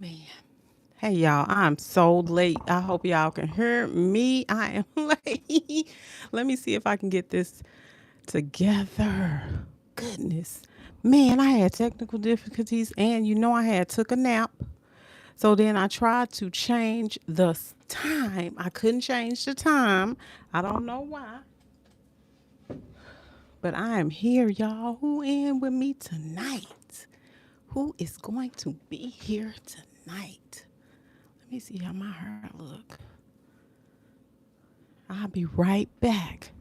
Man. Hey y'all, I'm so late. I hope y'all can hear me. I am late. Let me see if I can get this together. Goodness. Man, I had technical difficulties and I had took a nap. So then I tried to change the time. I couldn't change the time. I don't know why. But I am here, y'all. Who in with me tonight? Who is going to be here tonight? Let me see how my hair look. I'll be right back.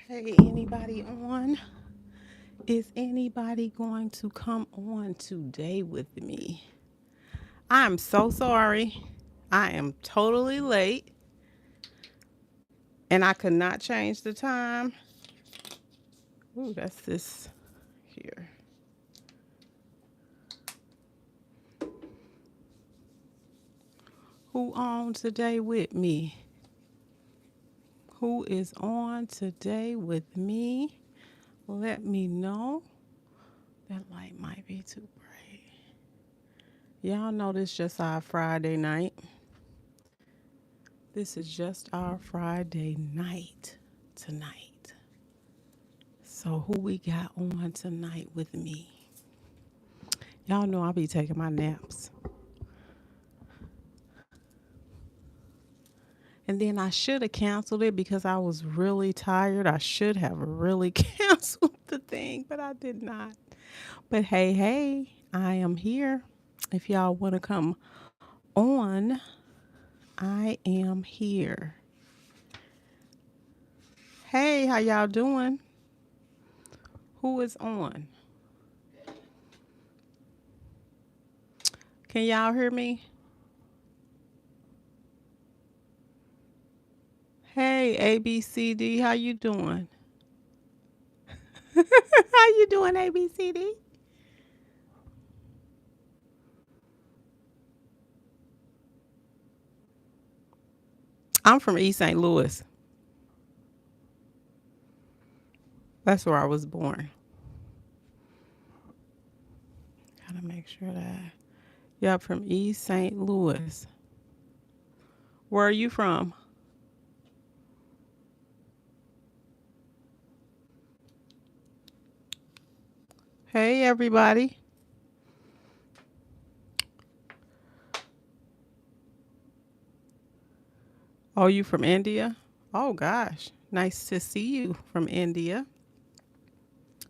Hey, anybody on? Is anybody going to come on today with me? I'm so sorry. I am totally late and I could not change the time. Ooh, that's this here. Who on today with me? Who is on today with me? Let me know. That light might be too bright. Y'all know this just our Friday night. This is just our Friday night tonight. So who we got on tonight with me? Y'all know I'll be taking my naps. And then I should have canceled it because I was really tired. I should have really canceled the thing, but I did not. But hey, I am here. If y'all want to come on, I am here. Hey, how y'all doing? Who is on? Can y'all hear me? Hey, ABCD, how you doing? How you doing, ABCD? I'm from East St. Louis. That's where I was born. Gotta make sure that. Yep, from East St. Louis. Where are you from? Hey, everybody. Oh, you from India? Oh, gosh. Nice to see you from India.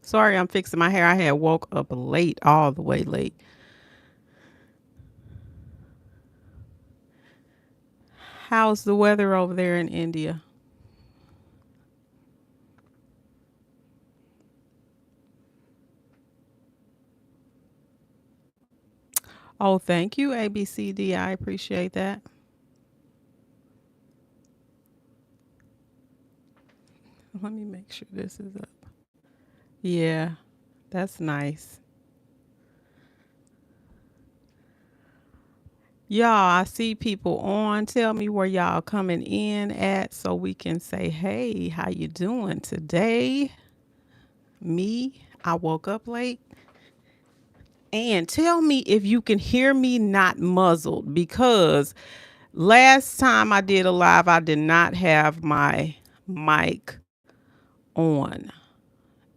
Sorry, I'm fixing my hair. I had woke up late, all the way late. How's the weather over there in India? Oh, thank you, ABCD. I appreciate that. Let me make sure this is up. Yeah, that's nice. Y'all, I see people on. Tell me where y'all coming in at so we can say, hey, how you doing today? Me, I woke up late. And tell me if you can hear me not muzzled because last time I did a live, I did not have my mic on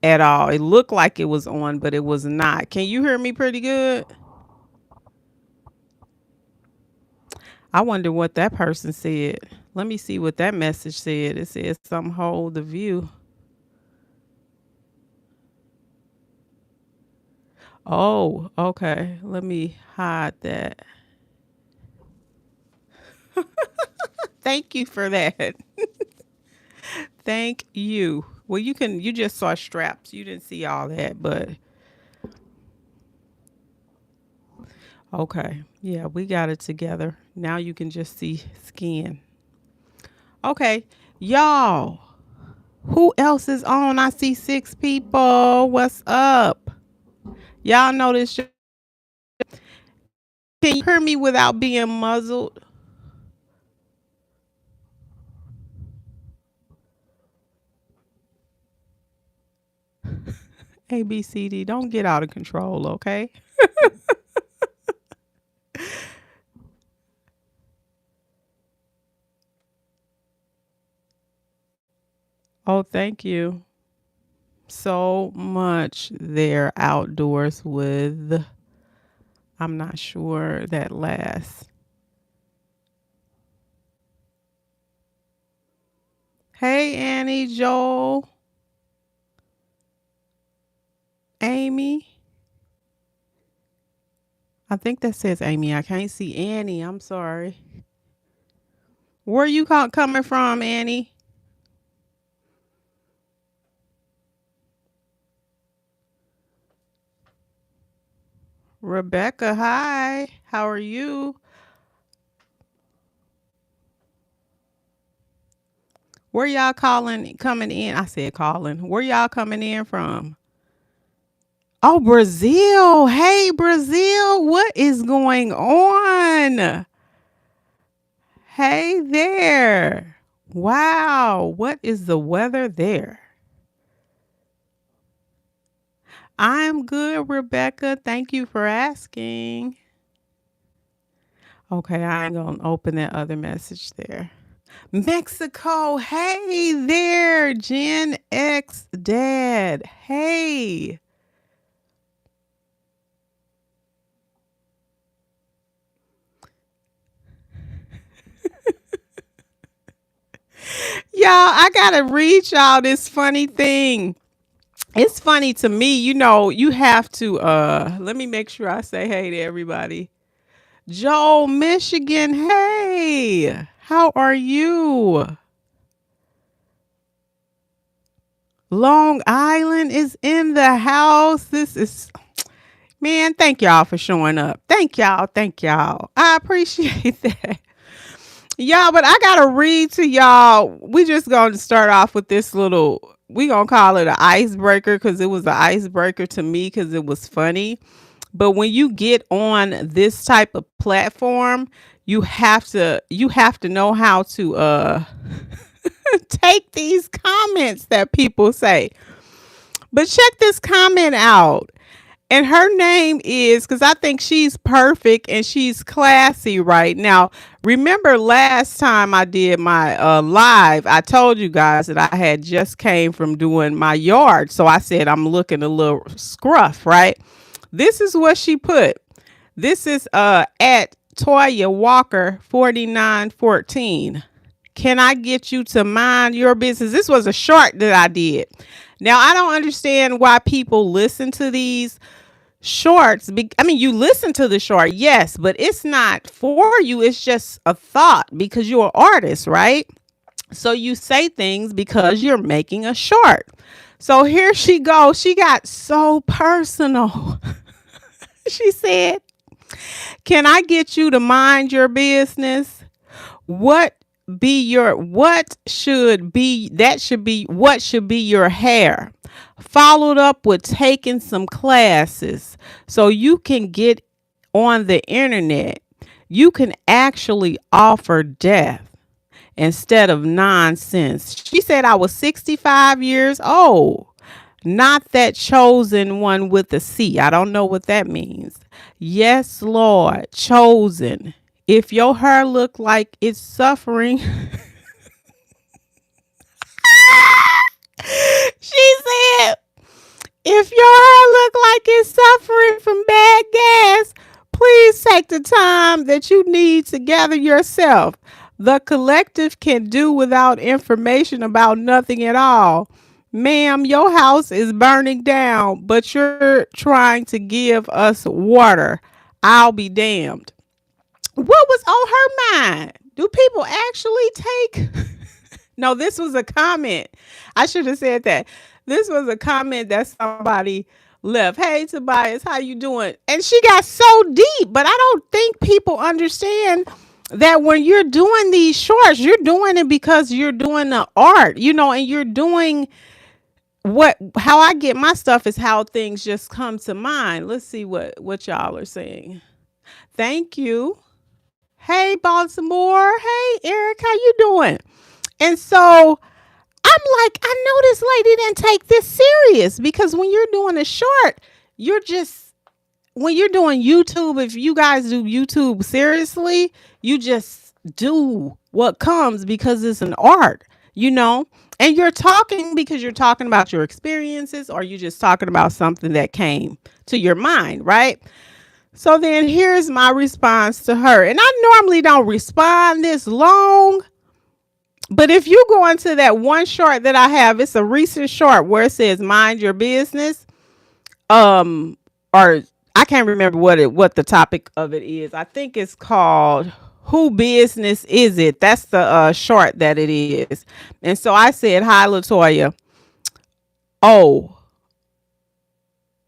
at all. It looked like it was on, but it was not. Can you hear me pretty good? I wonder what that person said. Let me see what that message said. It says some hold the view. Oh, okay. Let me hide that. Thank you for that. Thank you. Well, you just saw straps. You didn't see all that, but okay. Yeah, we got it together. Now you can just see skin. Okay. Y'all, who else is on? I see six people. What's up? Y'all know this. Can you hear me without being muzzled? A, B, C, D. Don't get out of control, okay? Oh, thank you so much. They're outdoors with, I'm not sure that last. Hey, Annie, Joel, Amy. I think that says Amy. I can't see Annie. I'm sorry. Where you coming from, Annie? Rebecca, hi. How are you? Where y'all coming in? I said calling. Where y'all coming in from? Oh, Brazil. Hey, Brazil. What is going on? Hey there. Wow. What is the weather there? I'm good, Rebecca. Thank you for asking. Okay, I ain't going to open that other message there. Mexico. Hey there, Gen X Dad. Hey. Y'all, I got to read y'all this funny thing. It's funny to me, you have to let me make sure I say hey to everybody. Joel, Michigan, hey. How are you? Long Island is in the house. This is man, thank y'all for showing up. Thank y'all. Thank y'all. I appreciate that. Y'all, but I gotta read to y'all. We just gonna start off with this little, we gonna call it an icebreaker because it was an icebreaker to me because it was funny. But when you get on this type of platform, you have to know how to take these comments that people say. But check this comment out. And her name is, because I think she's perfect and she's classy right now. Remember last time I did my live, I told you guys that I had just came from doing my yard. So I said I'm looking a little scruff, right? This is what she put. This is at Toya Walker 4914. Can I get you to mind your business? This was a short that I did. Now I don't understand why people listen to these shorts. I mean, you listen to the short, yes, but it's not for you. It's just a thought because you're an artist, right? So you say things because you're making a short. So here she goes. She got so personal. She said, can I get you to mind your business? What what should be your hair? Followed up with taking some classes so you can get on the internet. You can actually offer death instead of nonsense. She said I was 65 years old. Not that chosen one with a C. I don't know what that means. Yes, Lord, chosen. If your hair look like it's suffering, she said, if your hair look like it's suffering from bad gas, please take the time that you need to gather yourself. The collective can do without information about nothing at all. Ma'am, your house is burning down, but you're trying to give us water. I'll be damned. What was on her mind? Do people actually take? No, this was a comment. I should have said that. This was a comment that somebody left. Hey, Tobias, how you doing? And she got so deep, but I don't think people understand that when you're doing these shorts, you're doing it because you're doing the art, and you're doing how I get my stuff is how things just come to mind. Let's see what y'all are saying. Thank you. Hey, Baltimore. Hey, Eric, how you doing? And so I'm like, I know this lady didn't take this serious because when you're doing a short, you're just when you're doing YouTube, if you guys do YouTube seriously, you just do what comes because it's an art. And you're talking because you're talking about your experiences or you just talking about something that came to your mind, right? So then here's my response to her. And I normally don't respond this long, but if you go into that one short that I have, it's a recent short where it says mind your business. Or I can't remember what the topic of it is. I think it's called Who Business Is It? That's the short that it is. And so I said, hi, Latoya. Oh,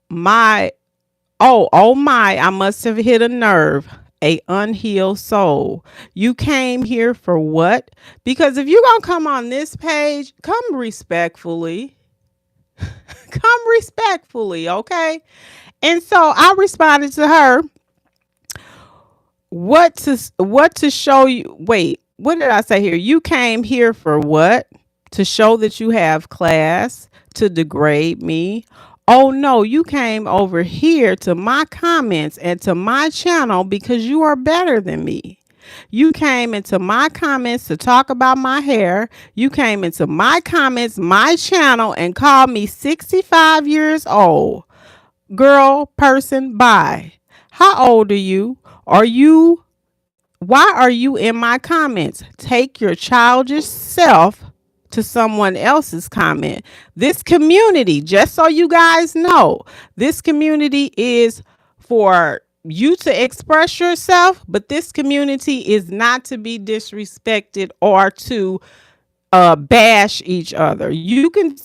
my oh my, I must have hit a nerve. A unhealed soul. You came here for what? Because if you're going to come on this page, come respectfully. Come respectfully, okay? And so I responded to her, what to show you? Wait, what did I say here? You came here for what? To show that you have class, to degrade me. Oh no, you came over here to my comments and to my channel because you are better than me. You came into my comments to talk about my hair. You came into my comments, my channel, and called me 65 years old. Girl, person, bye. How old are you? Why are you in my comments? Take your childish self to someone else's comment. This community, just so you guys know, this community is for you to express yourself, but this community is not to be disrespected or to bash each other. You can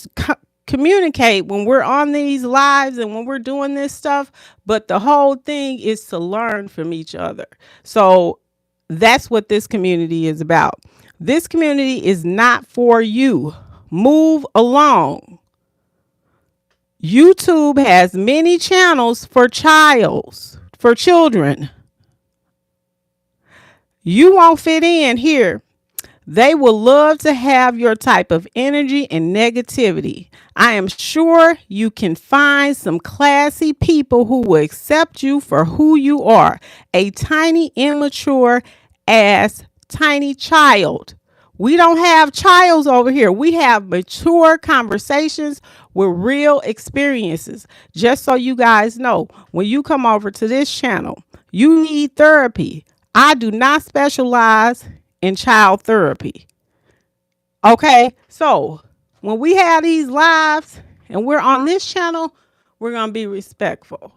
communicate when we're on these lives and when we're doing this stuff, but the whole thing is to learn from each other. So that's what this community is about. This community is not for you. Move along. YouTube has many channels for children. You won't fit in here. They will love to have your type of energy and negativity. I am sure you can find some classy people who will accept you for who you are. A tiny, immature ass, tiny child. We don't have childs over here. We have mature conversations with real experiences. Just so you guys know, when you come over to this channel, you need therapy. I do not specialize in child therapy. Okay, so when we have these lives and we're on this channel, we're going to be respectful.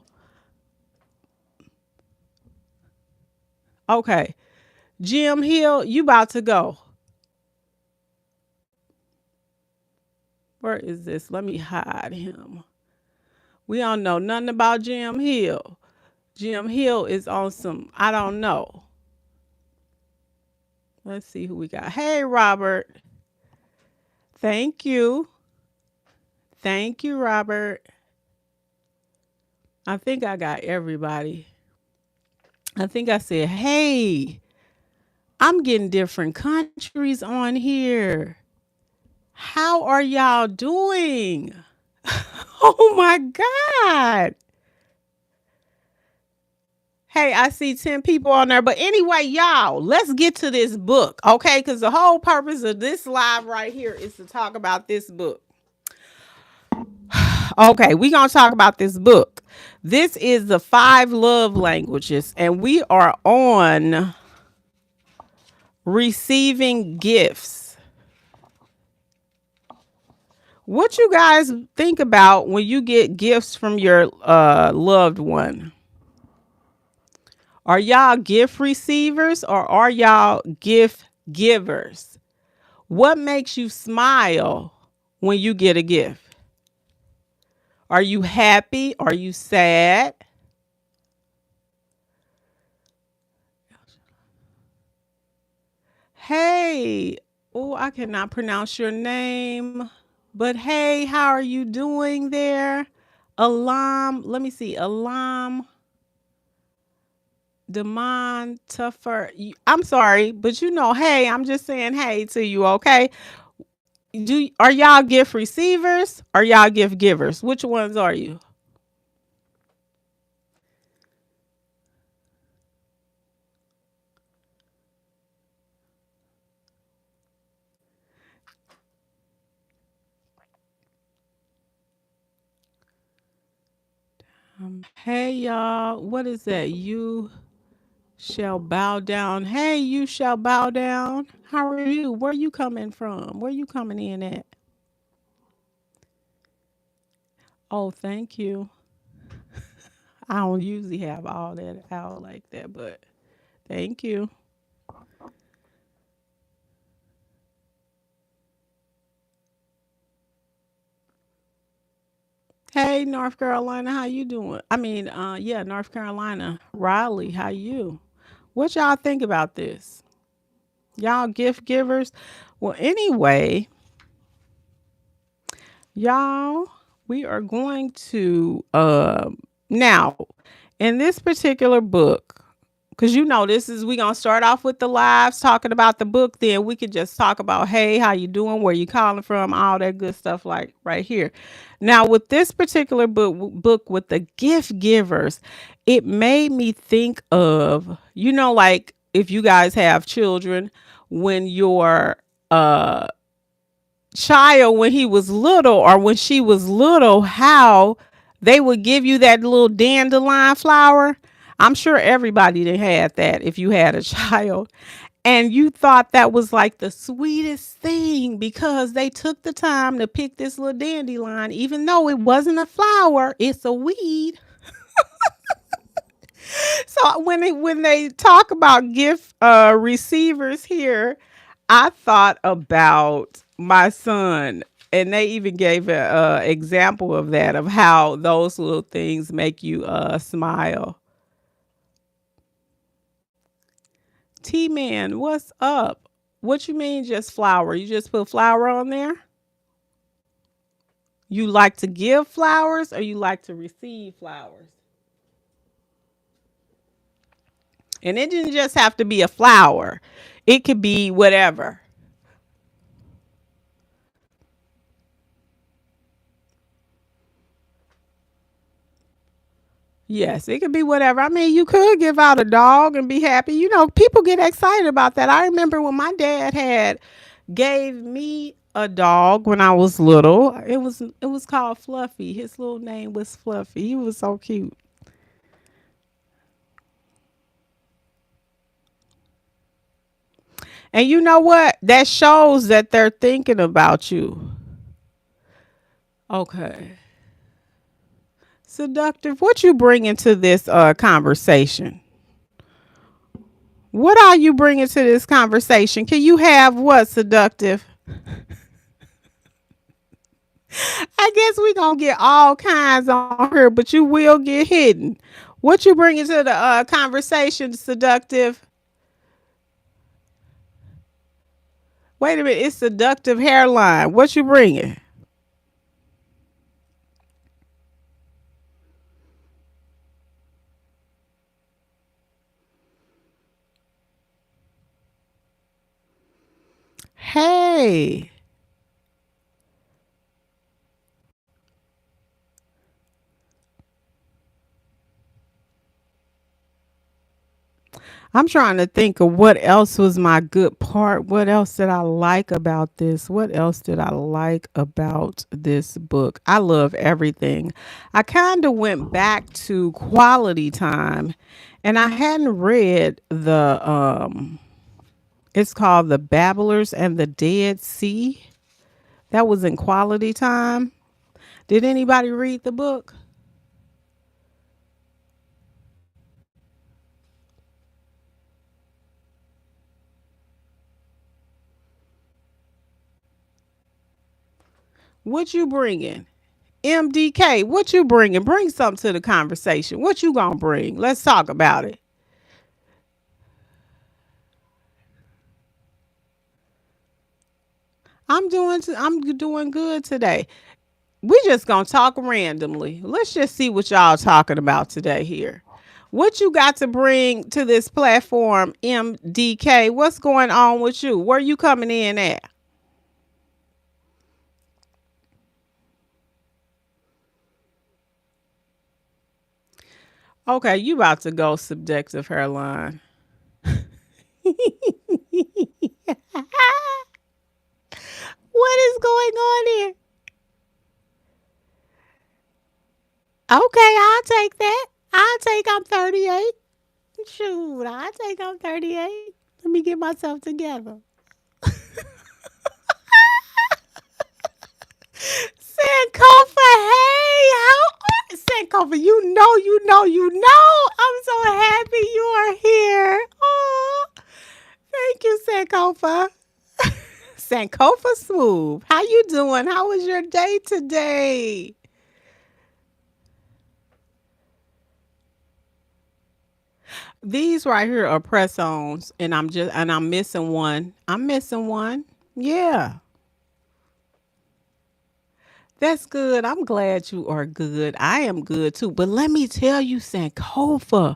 Okay, Jim Hill, you about to go. Where is this? Let me hide him. We don't know nothing about Jim Hill. Jim Hill is on some, I don't know. Let's see who we got. Hey, Robert. Thank you. Thank you, Robert. I think I got everybody. I think I said, hey, I'm getting different countries on here. How are y'all doing? Oh my God. Hey, I see 10 people on there. But anyway, y'all, let's get to this book, okay? Because the whole purpose of this live right here is to talk about this book. Okay, we're going to talk about this book. This is the 5 love languages, and we are on receiving gifts. What you guys think about when you get gifts from your loved one? Are y'all gift receivers or are y'all gift givers? What makes you smile when you get a gift? Are you happy? Are you sad? Hey, oh, I cannot pronounce your name, but hey, how are you doing there? Alam, let me see, Alam Demon Tougher. I'm sorry, but hey, I'm just saying hey to you, okay? Are y'all gift receivers? Or y'all gift givers? Which ones are you? Hey y'all, what is that? You shall bow down. Hey, you shall bow down. How are you? Where you coming from? Where you coming in at? Oh, thank you. I don't usually have all that out like that, but thank you. Hey, North Carolina, how you doing? I mean, yeah, North Carolina, Raleigh, how you? What y'all think about this? Y'all gift givers? Well, anyway, y'all, we are going to now in this particular book, because this is we gonna start off with the lives talking about the book, then we could just talk about hey, how you doing, where you calling from, all that good stuff like right here. Now with this particular book with the gift givers, it made me think of like if you guys have children, when your child, when he was little or when she was little, how they would give you that little dandelion flower. I'm sure everybody that had that if you had a child. And you thought that was like the sweetest thing because they took the time to pick this little dandelion, even though it wasn't a flower, it's a weed. So when they talk about gift receivers here, I thought about my son, and they even gave an example of that, of how those little things make you smile. T Man, what's up? What you mean just flower? You just put flower on there? You like to give flowers or you like to receive flowers? And it didn't just have to be a flower. It could be whatever. Yes, it could be whatever. I mean, you could give out a dog and be happy. People get excited about that. I remember when my dad had gave me a dog when I was little. It was called Fluffy. His little name was Fluffy. He was so cute. And you know what? That shows that they're thinking about you. Okay. Seductive, what you bring into this conversation? What are you bringing to this conversation? Can you have what, seductive? I guess we gonna get all kinds on here, but you will get hidden. What you bringing to the conversation, seductive? Wait a minute, it's seductive hairline. What you bringing? Hey, I'm trying to think of what else was my good part. What else did I like about this? What else did I like about this book? I love everything. I kind of went back to quality time, and I hadn't read it's called The Babblers and the Dead Sea. That was in quality time. Did anybody read the book? What you bringing? MDK, what you bringing? Bring something to the conversation. What you gonna bring? Let's talk about it. I'm doing good today. We just gonna talk randomly. Let's just see what y'all talking about today here. What you got to bring to this platform, MDK? What's going on with you? Where you coming in at? Okay, you about to go subjective hairline. What is going on here? Okay, I'll take that. I'll take I'm 38. Shoot, I'll take I'm 38. Let me get myself together. Sankofa, hey, Sankofa, you know. I'm so happy you are here. Oh, thank you, Sankofa. Sankofa Smooth. How you doing? How was your day today? These right here are press ons, and I'm missing one. I'm missing one. Yeah. That's good. I'm glad you are good. I am good too. But let me tell you, Sankofa,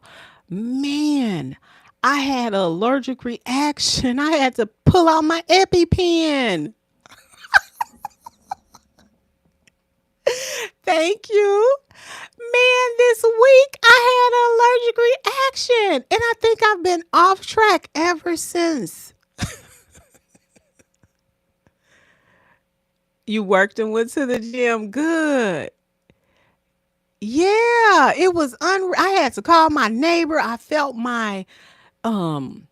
man, I had an allergic reaction. I had to pull out my EpiPen. Thank you. Man, this week I had an allergic reaction, and I think I've been off track ever since. You worked and went to the gym. Good. Yeah, it was I had to call my neighbor. I felt my um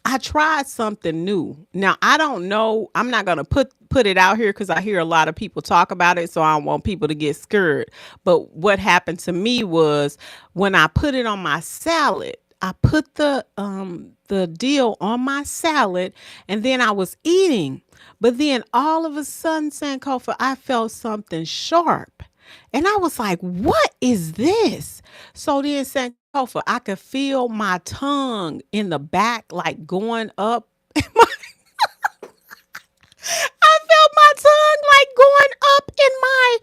I tried something new. Now I don't know. I'm not gonna put it out here because I hear a lot of people talk about it, so I don't want people to get scared. But what happened to me was when I put it on my salad, I put the deal on my salad, and then I was eating. But then all of a sudden, Sankofa, I felt something sharp. And I was like, what is this? So then Sankofa, I could feel my tongue in the back, like going up. I felt my tongue like going up in my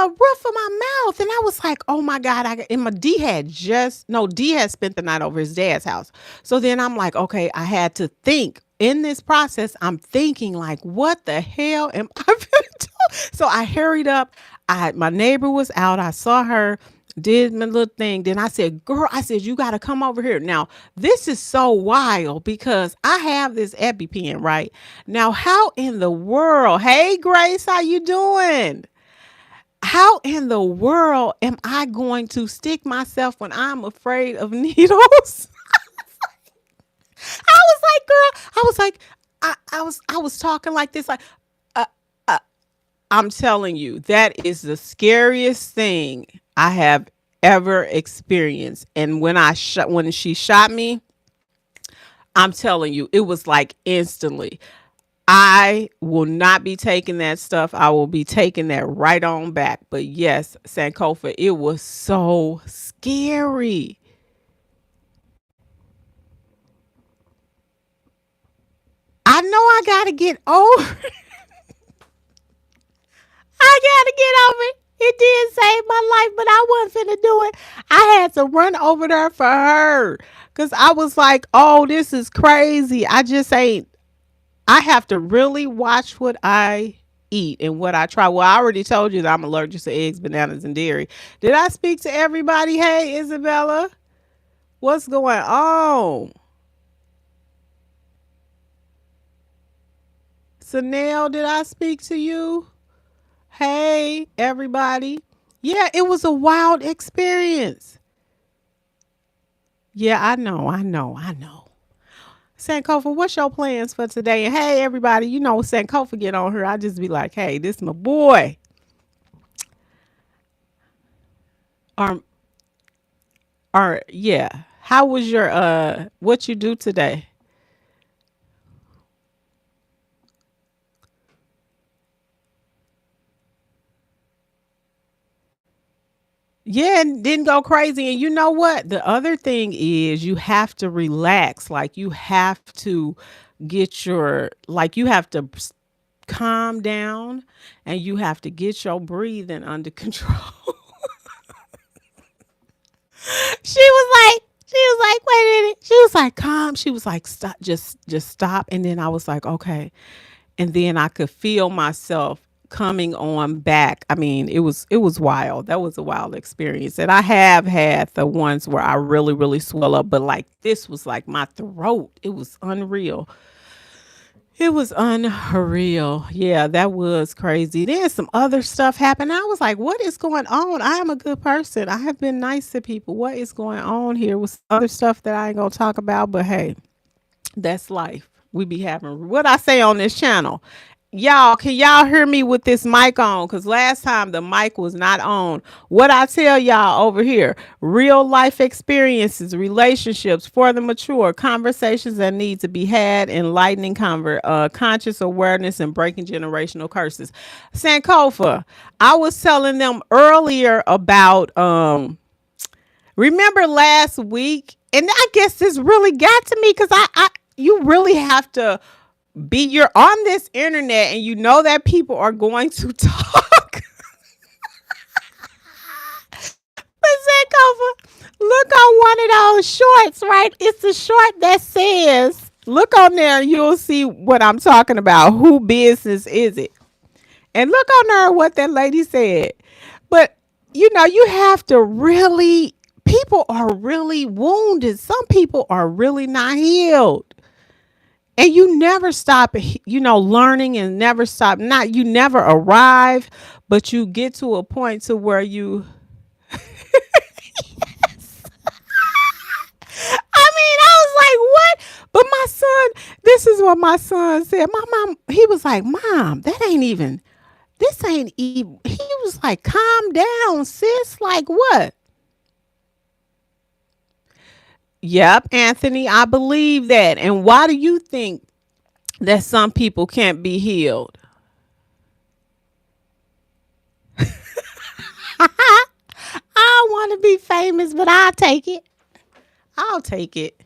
roof of my mouth. And I was like, oh my God. And my D had just, no, D had spent the night over his dad's house. So then I'm like, okay, I had to think in this process. I'm thinking like, what the hell am I going to do? So I hurried up. My neighbor was out. I saw her, did my little thing. Then I said, girl, I said, you got to come over here. Now, this is so wild because I have this EpiPen, right? Now, how in the world? Hey, Grace, how you doing? How in the world am I going to stick myself when I'm afraid of needles? I was like, girl, I was like, I was talking like this, like, uh, uh, I'm telling you, that is the scariest thing I have ever experienced. And when she shot me, I'm telling you, it was like instantly. I will not be taking that stuff. I will be taking that right on back. But yes, Sankofa, it was so scary. I know I gotta get over. I gotta get over it. It did save my life, but I wasn't finna do it. I had to run over there for her. Cause I was like, oh, this is crazy. I just ain't I have to really watch what I eat and what I try. Well, I already told you that I'm allergic to eggs, bananas, and dairy. Did I speak to everybody? Hey, Isabella, what's going on? Sanel, did I speak to you? Hey, everybody. Yeah, it was a wild experience. Yeah, I know. Sankofa, what's your plans for today? And hey, everybody, Sankofa get on her. I just be like, hey, this my boy. Or, yeah. How was your what you do today? Yeah, and didn't go crazy. And you know what? The other thing is you have to relax. Like you have to you have to calm down and you have to get your breathing under control. She was like, wait a minute. She was like, calm. She was like, stop, just stop. And then I was like, okay. And then I could feel myself coming on back. I mean, it was wild. That was a wild experience. And I have had the ones where I really, really swell up, but like this was like my throat. It was unreal. It was unreal. Yeah, that was crazy. Then some other stuff happened. I was like, what is going on? I am a good person. I have been nice to people. What is going on here with other stuff that I ain't gonna talk about? But hey, that's life. We be having what I say on this channel. Y'all, can y'all hear me with this mic on? Because last time the mic was not on. What I tell y'all over here, real life experiences, relationships for the mature, conversations that need to be had, enlightening conscious awareness, and breaking generational curses. Sankofa, I was telling them earlier about remember last week, and I guess this really got to me because I you really have to you're on this internet and you know that people are going to talk. But Sankofa, look on one of those shorts, right? It's a short that says, look on there and you'll see what I'm talking about. Who business is it? And look on there what that lady said. But you have to really, people are really wounded. Some people are really not healed. And you never stop, learning and never stop. Not you never arrive, but you get to a point to where you. I mean, I was like, what? But my son, this is what my son said. My mom, he was like, Mom, that ain't even. This ain't even. He was like, calm down, sis. Like what? Yep, Anthony, I believe that. And why do you think that some people can't be healed? I want to be famous, but I'll take it. I'll take it.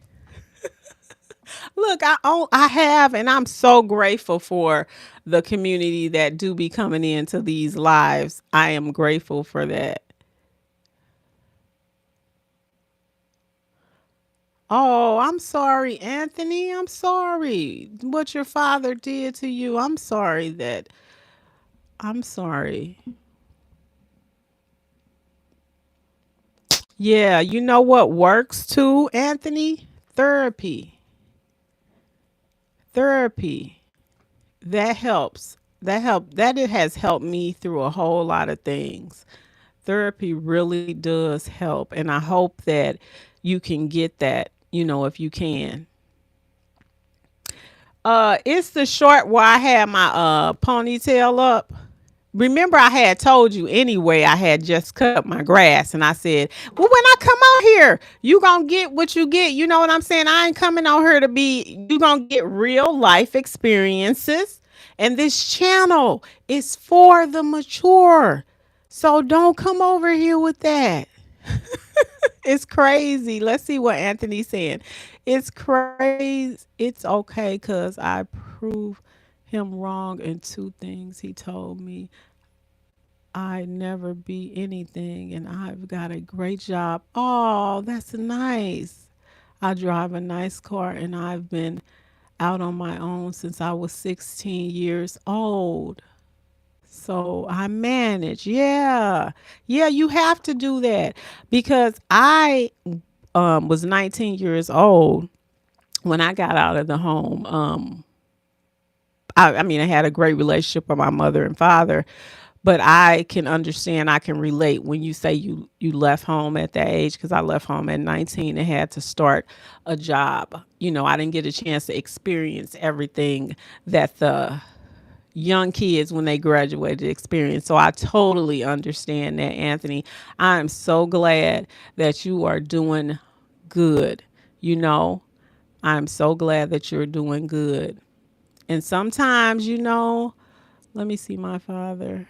Look, I have, and I'm so grateful for the community that do be coming into these lives. I am grateful for that. Oh, I'm sorry, Anthony. I'm sorry what your father did to you. I'm sorry that. I'm sorry. Yeah, you know what works too, Anthony? Therapy. Therapy. That helps. That it has helped me through a whole lot of things. Therapy really does help, and I hope that you can get that, if you can. It's the short where I had my ponytail up. Remember, I had told you anyway, I had just cut my grass and I said, well, when I come out here, you gonna get what you get. You know what I'm saying? I ain't coming out here to be, you gonna get real life experiences. And this channel is for the mature. So don't come over here with that. It's crazy. Let's see what Anthony's saying. It's crazy. It's okay because I proved him wrong in two things he told me. I never be anything and I've got a great job. Oh, that's nice. I drive a nice car and I've been out on my own since I was 16 years old. So I manage. Yeah. Yeah, you have to do that because I was 19 years old when I got out of the home. I mean, I had a great relationship with my mother and father, But I can understand, I can relate when you say you left home at that age, because I left home at 19 and had to start a job. I didn't get a chance to experience everything that the young kids when they graduated experience. So I totally understand that, Anthony. I'm so glad that you are doing good. You know, I'm so glad that you're doing good. And sometimes, let me see my father.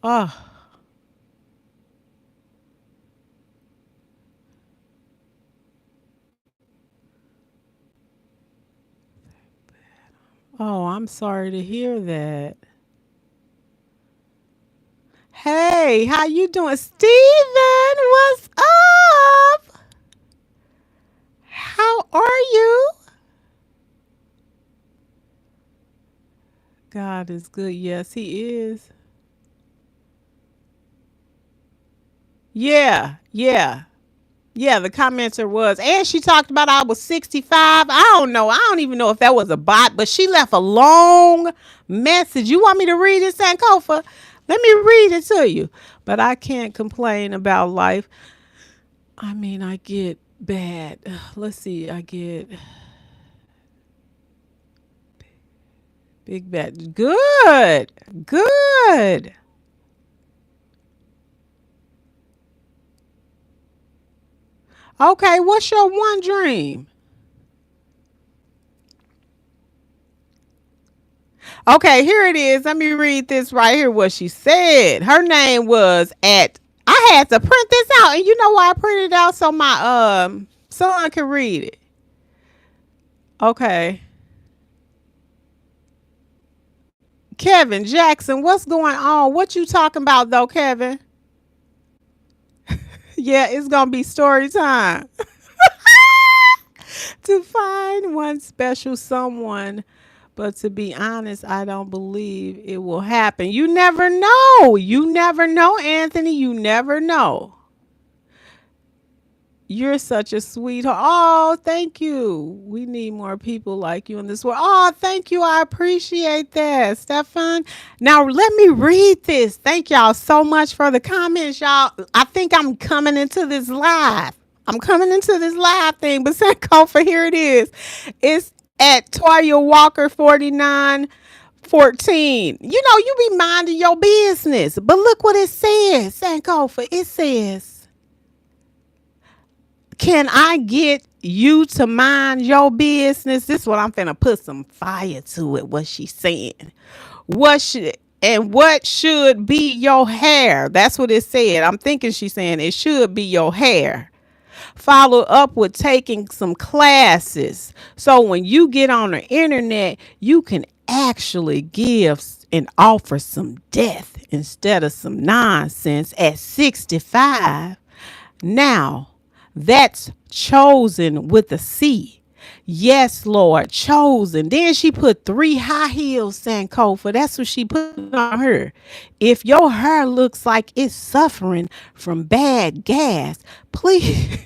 Oh, oh, I'm sorry to hear that. Hey, how you doing? Steven, what's up? How are you? God is good. Yes, he is. Yeah, yeah. Yeah, the commenter was. And she talked about I was 65. I don't know. I don't even know if that was a bot, but she left a long message. You want me to read it, Sankofa? Let me read it to you. But I can't complain about life. I mean, I get bad. Let's see. I get big bad. Good. Good. Okay, what's your one dream? Okay, here it is. Let me read this right here. What she said. Her name was at. I had to print this out, and you know why I printed it out so my son can read it. Okay, Kevin Jackson, what's going on? What you talking about though, Kevin? Yeah, it's gonna be story time. To find one special someone, but to be honest, I don't believe it will happen. You never know. You never know, Anthony. You never know. You're such a sweetheart. Oh, thank you. We need more people like you in this world. Oh, thank you. I appreciate that, Stefan. Now, let me read this. Thank y'all so much for the comments, y'all. I think I'm coming into this live. I'm coming into this live thing, but Sankofa, here it is. It's at Toya Walker 4914. You be minding your business, but look what it says, Sankofa. It says, can I get you to mind your business? This is what I'm finna put some fire to it. What she's saying. What should be your hair? That's what it said. I'm thinking she's saying it should be your hair. Follow up with taking some classes. So when you get on the internet, you can actually give and offer some depth instead of some nonsense at 65. Now, that's chosen with a C. Yes, Lord, chosen. Then she put 3 high heels, Sankofa. That's what she put on her. If your hair looks like it's suffering from bad gas, please.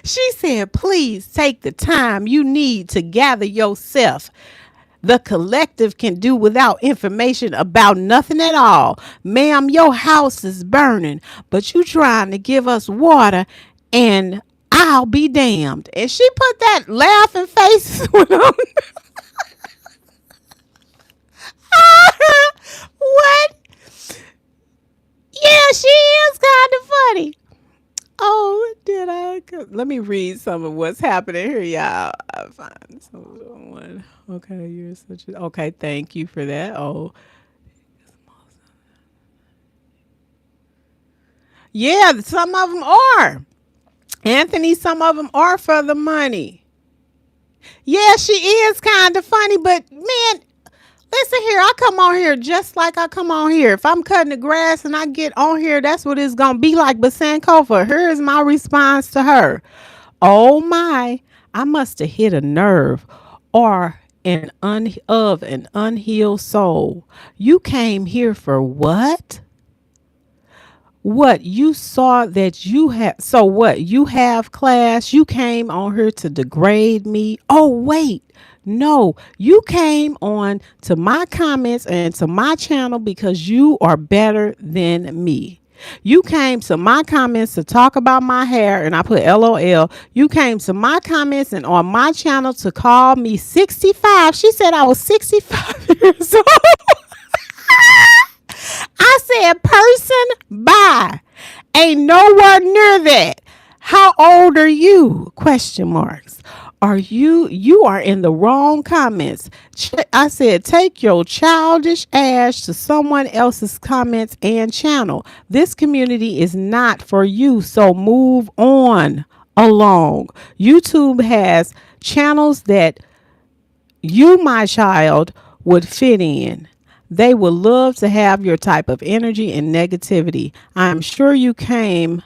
She said, please take the time you need to gather yourself. The collective can do without information about nothing at all. Ma'am, your house is burning, but you trying to give us water and I'll be damned. And she put that laughing face on. What? Yeah, she is kind of funny. Oh, did I? Let me read some of what's happening here, y'all. I find someone. Okay, you're such a. Okay, thank you for that. Oh, yeah, some of them are. Anthony, some of them are for the money. Yeah, she is kind of funny, but man, listen here. I come on here just like I come on here. If I'm cutting the grass and I get on here, that's what it's going to be like. But Sankofa, here is my response to her. Oh my, I must have hit a nerve. Or an unhealed soul. You came here for what? What you saw that you have, so what you have class, you came on here to degrade me. Oh wait, no, you came on to my comments and to my channel because you are better than me. You came to my comments to talk about my hair and I put LOL. You came to my comments and on my channel to call me 65. She said I was 65 years old. I said, person, bye. Ain't nowhere near that. How old are you? Question marks. Are you are in the wrong comments. I said, take your childish ass to someone else's comments and channel. This community is not for you, so move on along. YouTube has channels that you, my child, would fit in. They would love to have your type of energy and negativity. I'm sure you can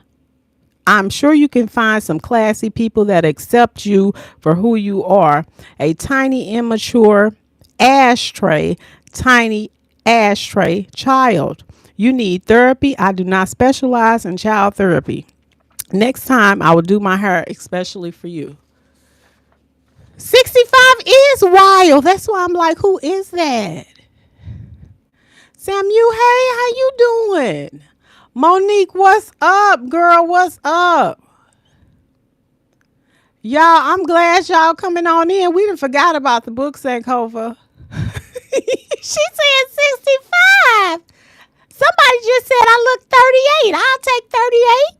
find some classy people that accept you for who you are. A tiny, immature ashtray, tiny ashtray child. You need therapy. I do not specialize in child therapy. Next time, I will do my hair especially for you. 65 is wild. That's why I'm like, who is that? Samuel, hey, how you doing? Monique, what's up, girl? What's up? Y'all, I'm glad y'all coming on in. We done forgot about the book, Sankofa. She said 65. Somebody just said I look 38. I'll take 38.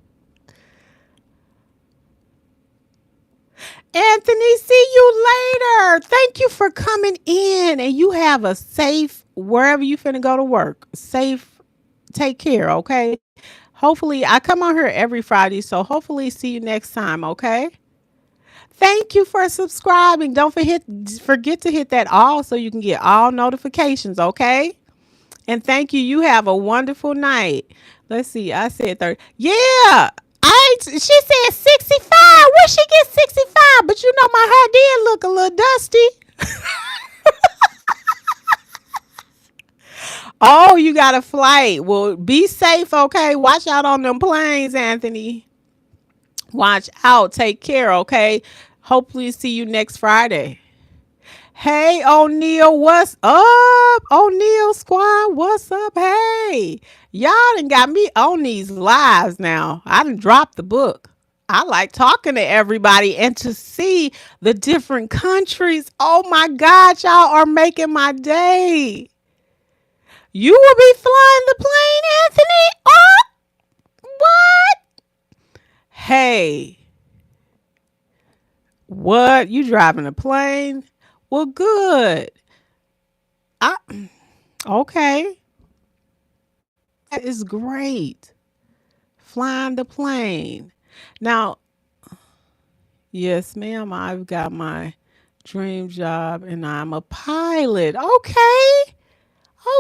Anthony, see you later. Thank you for coming in. And you have a safe, wherever you finna go to work, safe, take care, okay? Hopefully, I come on here every Friday, so hopefully see you next time, okay? Thank you for subscribing. Don't forget to hit that all so you can get all notifications, okay? And thank you. You have a wonderful night. Let's see. I said 30. Yeah. She said 65. Where she get 65? But you know my hair did look a little dusty. Oh, you got a flight. Well, be safe, okay? Watch out on them planes, Anthony. Watch out. Take care, okay? Hopefully see you next Friday. Hey, O'Neal, what's up? O'Neal Squad, what's up? Hey, y'all done got me on these lives now. I done dropped the book. I like talking to everybody and to see the different countries. Oh my God, y'all are making my day. You will be flying the plane, Anthony? Oh, what? Hey, what? You driving a plane? Well, good. I okay. That is great. Flying the plane. Now, yes, ma'am, I've got my dream job and I'm a pilot. Okay.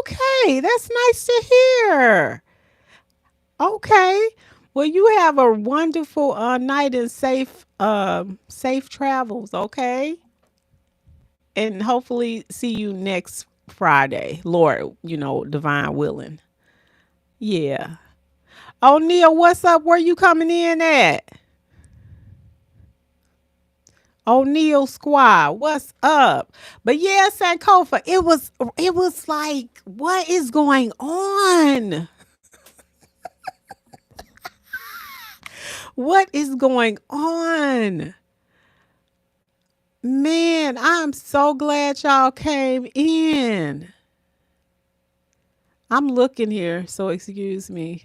Okay. That's nice to hear. Okay. Well, you have a wonderful night and safe travels, okay? And hopefully see you next Friday. Lord, divine willing. Yeah. O'Neal, what's up? Where you coming in at? O'Neal Squad, what's up? But yeah, Sankofa, it was like, what is going on? What is going on? Man, I'm so glad y'all came in. I'm looking here, so excuse me.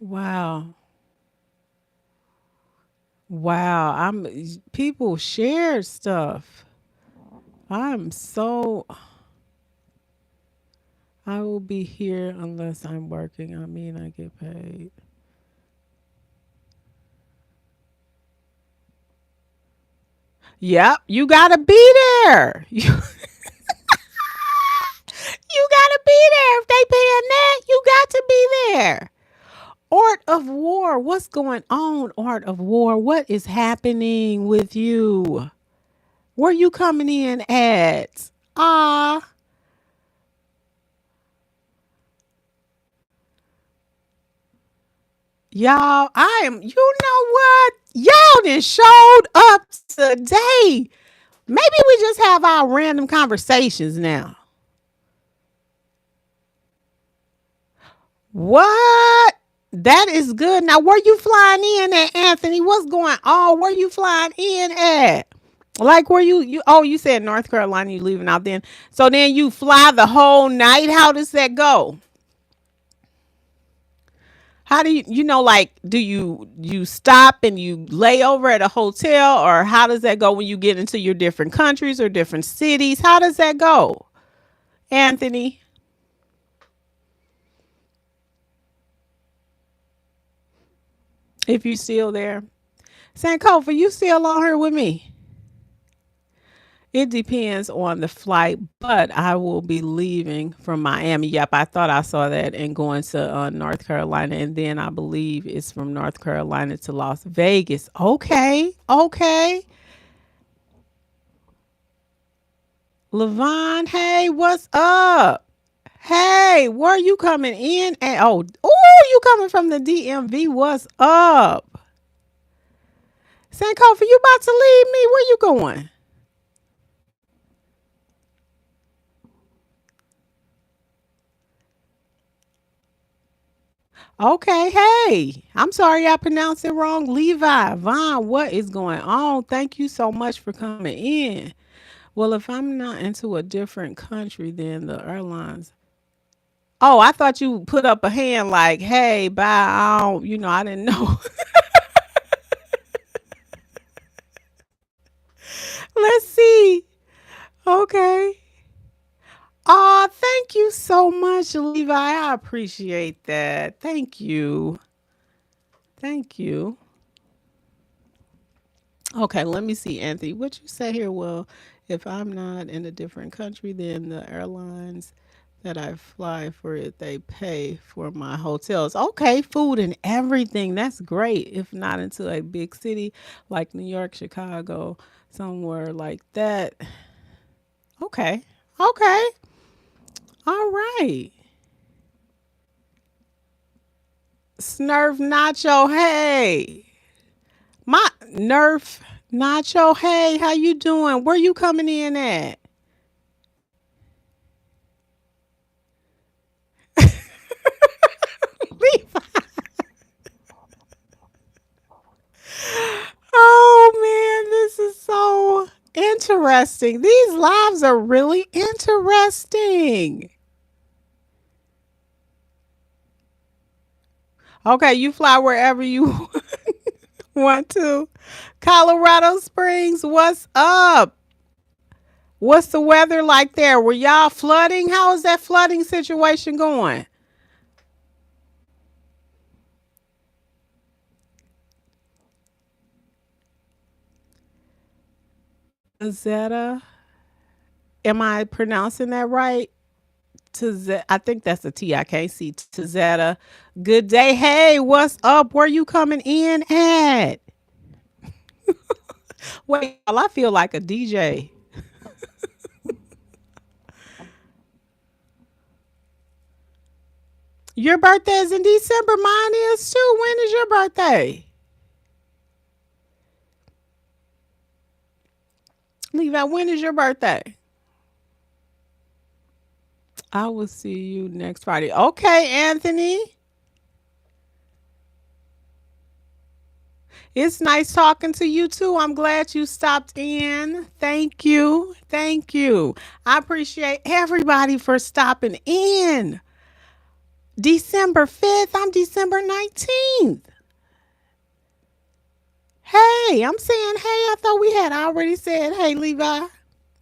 Wow. Wow. People share stuff. I'm so I will be here unless I'm working. I mean, I get paid. Yep, you gotta be there. You You gotta be there. If they paying that, you got to be there. Art of War. What's going on, Art of War? What is happening with you? Where you coming in at? Ah, y'all, I am, you know what? Y'all done showed up today. Maybe we just have our random conversations now. What? That is good. Now, where you flying in at, Anthony? What's going on? Where you flying in at? Like where you oh, you said North Carolina, you leaving out then. So then you fly the whole night. How does that go? How do you like do you stop and you lay over at a hotel, or how does that go when you get into your different countries or different cities? How does that go? Anthony, if you still there. Sankofa, you still on here with me? It depends on the flight, but I will be leaving from Miami. Yep, I thought I saw that and going to North Carolina, and then I believe it's from North Carolina to Las Vegas. Okay, okay. Levon, hey, what's up? Hey, where you coming in? And you coming from the DMV? What's up? Sankofa, you about to leave me? Where you going? Okay, hey, I'm sorry I pronounced it wrong. Levi, Vaughn, what is going on? Thank you so much for coming in. Well, if I'm not into a different country than the airlines. Oh, I thought you put up a hand like, hey, bye. I don't, I didn't know. Let's see. Okay. Oh, thank you so much, Levi. I appreciate that. Thank you. Thank you. Okay, let me see, Anthony. What you say here? Well, if I'm not in a different country, then the airlines that I fly for it, they pay for my hotels. Okay, food and everything. That's great. If not into a big city like New York, Chicago, somewhere like that. Okay. Okay. All right. Snurf Nacho, hey. My Nerf Nacho, hey, how you doing? Where you coming in at? Oh man, this is so interesting. These lives are really interesting. Okay, you fly wherever you want to. Colorado Springs, what's up? What's the weather like there? Were y'all flooding? How is that flooding situation going? Zeta, am I pronouncing that right? I think that's a T. I can't see. Tizetta. Good day. Hey, what's up? Where you coming in at? Wait, I feel like a DJ. Your birthday is in December. Mine is too. When is your birthday? Levi, when is your birthday? I will see you next Friday. Okay, Anthony. It's nice talking to you too. I'm glad you stopped in. Thank you. Thank you. I appreciate everybody for stopping in. December 5th, I'm December 19th. Hey, I'm saying hey. I thought we had already said hey, Levi.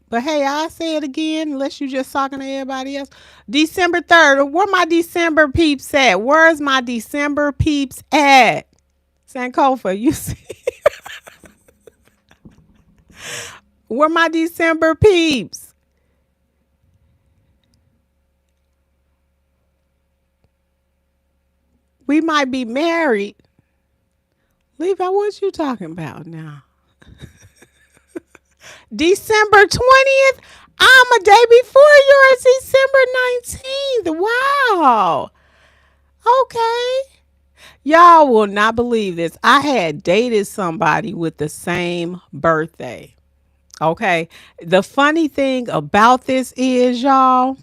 But hey, I'll say it again unless you just talking to everybody else. December 3rd. Where my December peeps at? Where's my December peeps at? Sankofa, you see? Where my December peeps? We might be married. Levi, what you talking about now? December 20th? I'm a day before yours, December 19th. Wow. Okay. Y'all will not believe this. I had dated somebody with the same birthday. Okay. The funny thing about this is, y'all,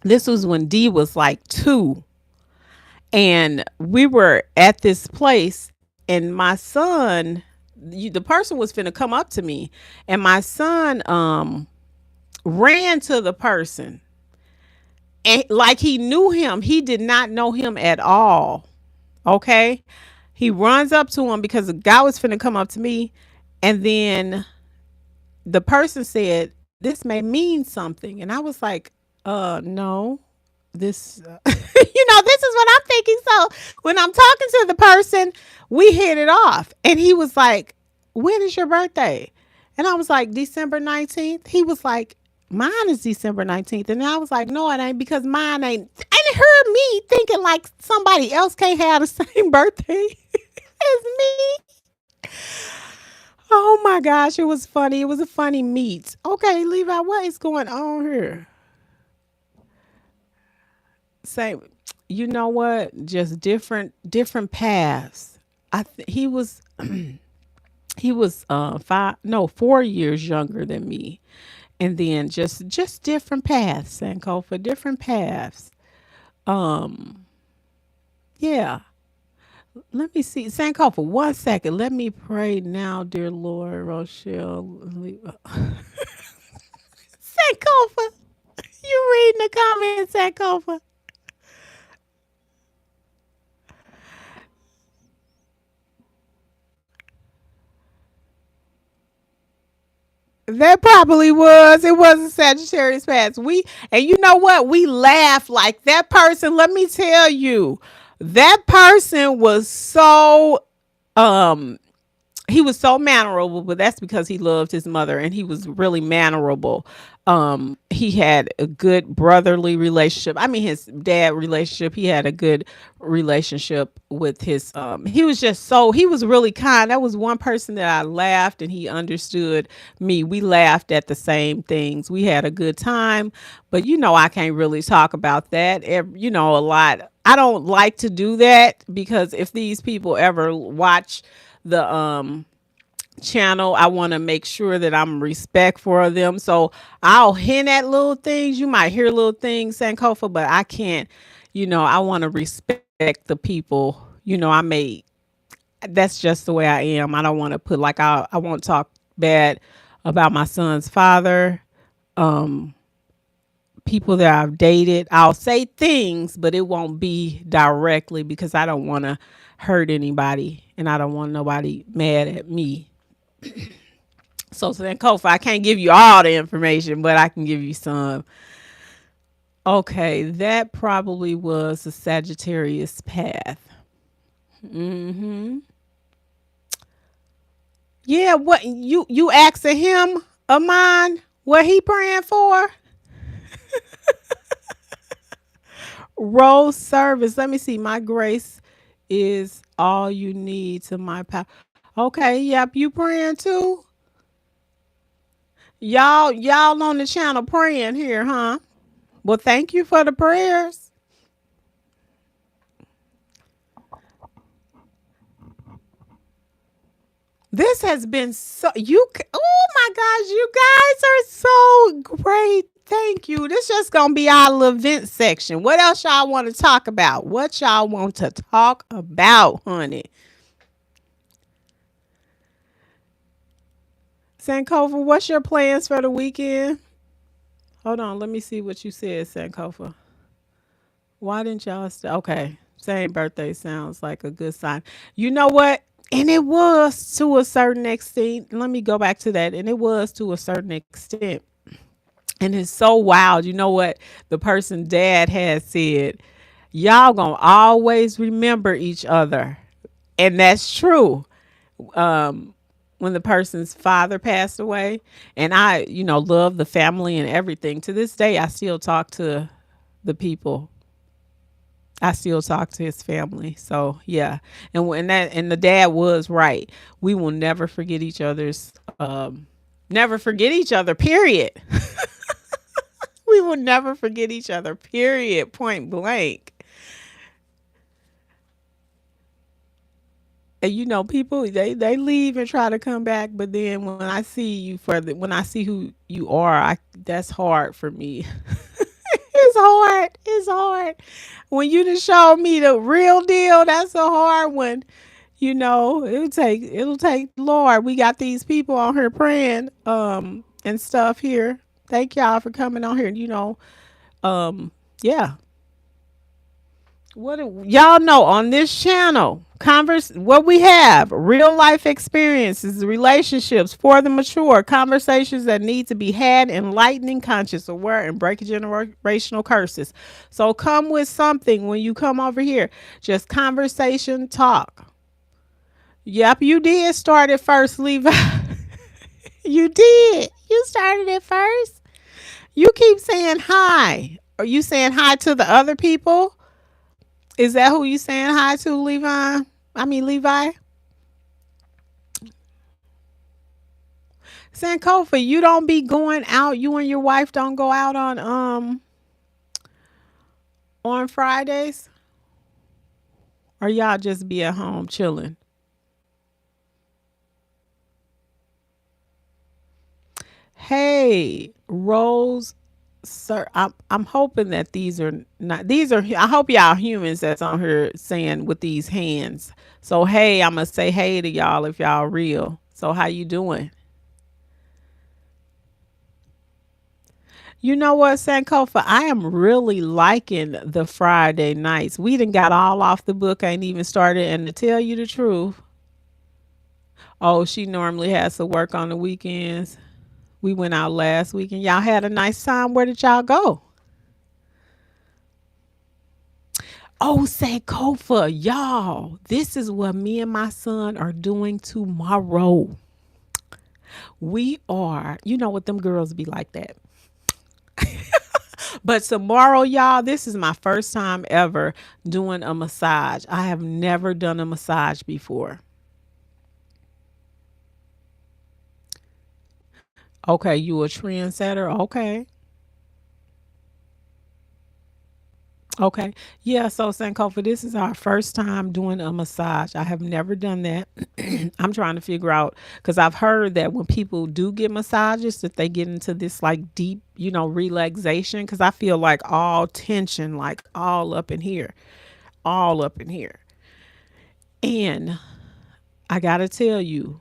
this was when D was like 2. And we were at this place, and my son, the person was finna come up to me, and my son ran to the person, and like he knew him. He did not know him at all. Okay. He runs up to him because the guy was finna come up to me, and then the person said, "This may mean something," and I was like, no, this this is what I'm thinking. So when I'm talking to the person, we hit it off, and he was like, "When is your birthday?" And I was like, "December 19th." He was like, "Mine is December 19th." And I was like, "No, it ain't, because mine ain't." And it heard me thinking like somebody else can't have the same birthday as me. Oh my gosh, it was funny. It was a funny meet. Okay, Levi, what is going on here? Same. You know what? Just different paths. He was he was 4 years younger than me, and then just different paths, Sankofa, different paths. Um, yeah. Let me see, Sankofa. 1 second. Let me pray now, dear Lord, Rochelle. Sankofa, you reading the comments, Sankofa? That probably was. It was a Sagittarius past. And you know what? We laugh like that person. Let me tell you, that person was so um he was so mannerable, but that's because he loved his mother, and he was really mannerable. He had a good brotherly relationship. I mean, his dad relationship. He had a good relationship with his. He was just he was really kind. That was one person that I laughed, and he understood me. We laughed at the same things. We had a good time, but I can't really talk about that. A lot. I don't like to do that, because if these people ever watch the channel, I want to make sure that I'm respectful of them. So I'll hint at little things. You might hear little things, Sankofa, but I can't. I want to respect the people. I may. That's just the way I am. I don't want to put like I won't talk bad about my son's father. Um, People that I've dated, I'll say things, but it won't be directly, because I don't want to hurt anybody, and I don't want nobody mad at me. So then, Kofi, I can't give you all the information, but I can give you some. Okay, that probably was a Sagittarius path. Mm-hmm. Yeah, what you asking him of mine? What he praying for? Rose service. Let me see. My grace is all you need to my power. Okay, yep, you praying too? Y'all on the channel praying here, huh? Well, thank you for the prayers. This has been oh my gosh, you guys are so great. Thank you. This just gonna be our little event section. What else y'all want to talk about? What y'all want to talk about, honey? Sankofa, what's your plans for the weekend? Hold on, let me see what you said, Sankofa. Why didn't y'all okay. Same birthday sounds like a good sign. You know what? And it was to a certain extent. Let me go back to that. And it was to a certain extent. And it's so wild. You know what the person dad had said? Y'all gonna always remember each other. And that's true. Um, when the person's father passed away, and I, love the family and everything. To this day, I still talk to the people. I still talk to his family. So yeah, and when that and the dad was right. We will never forget each other's. Never forget each other. Period. We will never forget each other. Period. Point blank. And you know, people they leave and try to come back, but then when I see you further, when I see who you are, I that's hard for me. It's hard. It's hard. When you just show me the real deal, that's a hard one. You know, it'll take Lord. We got these people on here praying and stuff here. Thank y'all for coming on here. Um yeah, y'all know on this channel, what we have, real life experiences, relationships for the mature, conversations that need to be had, enlightening, conscious, aware, and breaking generational curses. So come with something when you come over here. Just conversation talk. Yep, you did start it first, Levi. You did. You started it first. You keep saying hi. Are you saying hi to the other people? Is that who you saying hi to, Levi? I mean, Levi? Sankofa, you don't be going out. You and your wife don't go out on Fridays? Or y'all just be at home chilling? Hey, Rose, sir, I'm hoping that these are not these are I hope y'all humans that's on here saying with these hands. So hey, I'm gonna say hey to y'all if y'all real. So how you doing? You know what, Sankofa? I am really liking the Friday nights. We done got all off the book, ain't even started. And to tell you the truth, oh, she normally has to work on the weekends. We went out last weekend. Y'all had a nice time. Where did y'all go? Oh, Sankofa, y'all, this is what me and my son are doing tomorrow. We are, you know what them girls be like that. But tomorrow, y'all, this is my first time ever doing a massage. I have never done a massage before. Okay, you a trendsetter? Okay. Okay. Yeah, so Sankofa, this is our first time doing a massage. I have never done that. I'm trying to figure out because I've heard that when people do get massages, that they get into this like deep, relaxation. Because I feel like all tension, like all up in here, all up in here. And I gotta tell you,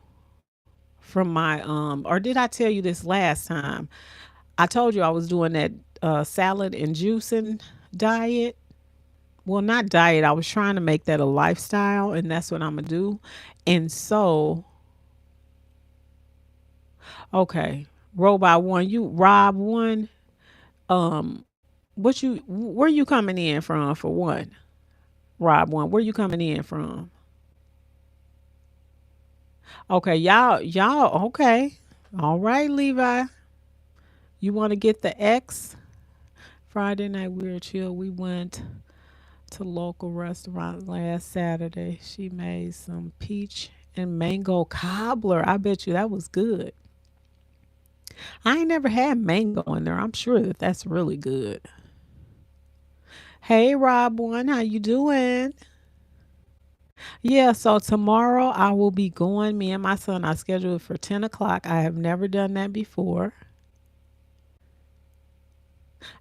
from my or did I tell you this last time? I told you I was doing that salad and juicing diet. Well, not diet. I was trying to make that a lifestyle, and that's what I'm gonna do. And so, okay, robot one, you Rob one. Um, where you coming in from for one? Rob one, where you coming in from? Okay, y'all. Okay, all right, Levi. You want to get the X? Friday night we were chill. We went to local restaurant last Saturday. She made some peach and mango cobbler. I bet you that was good. I ain't never had mango in there. I'm sure that that's really good. Hey Rob one, how you doing? Yeah, so tomorrow I will be going. Me and my son are scheduled for 10 o'clock. I have never done that before.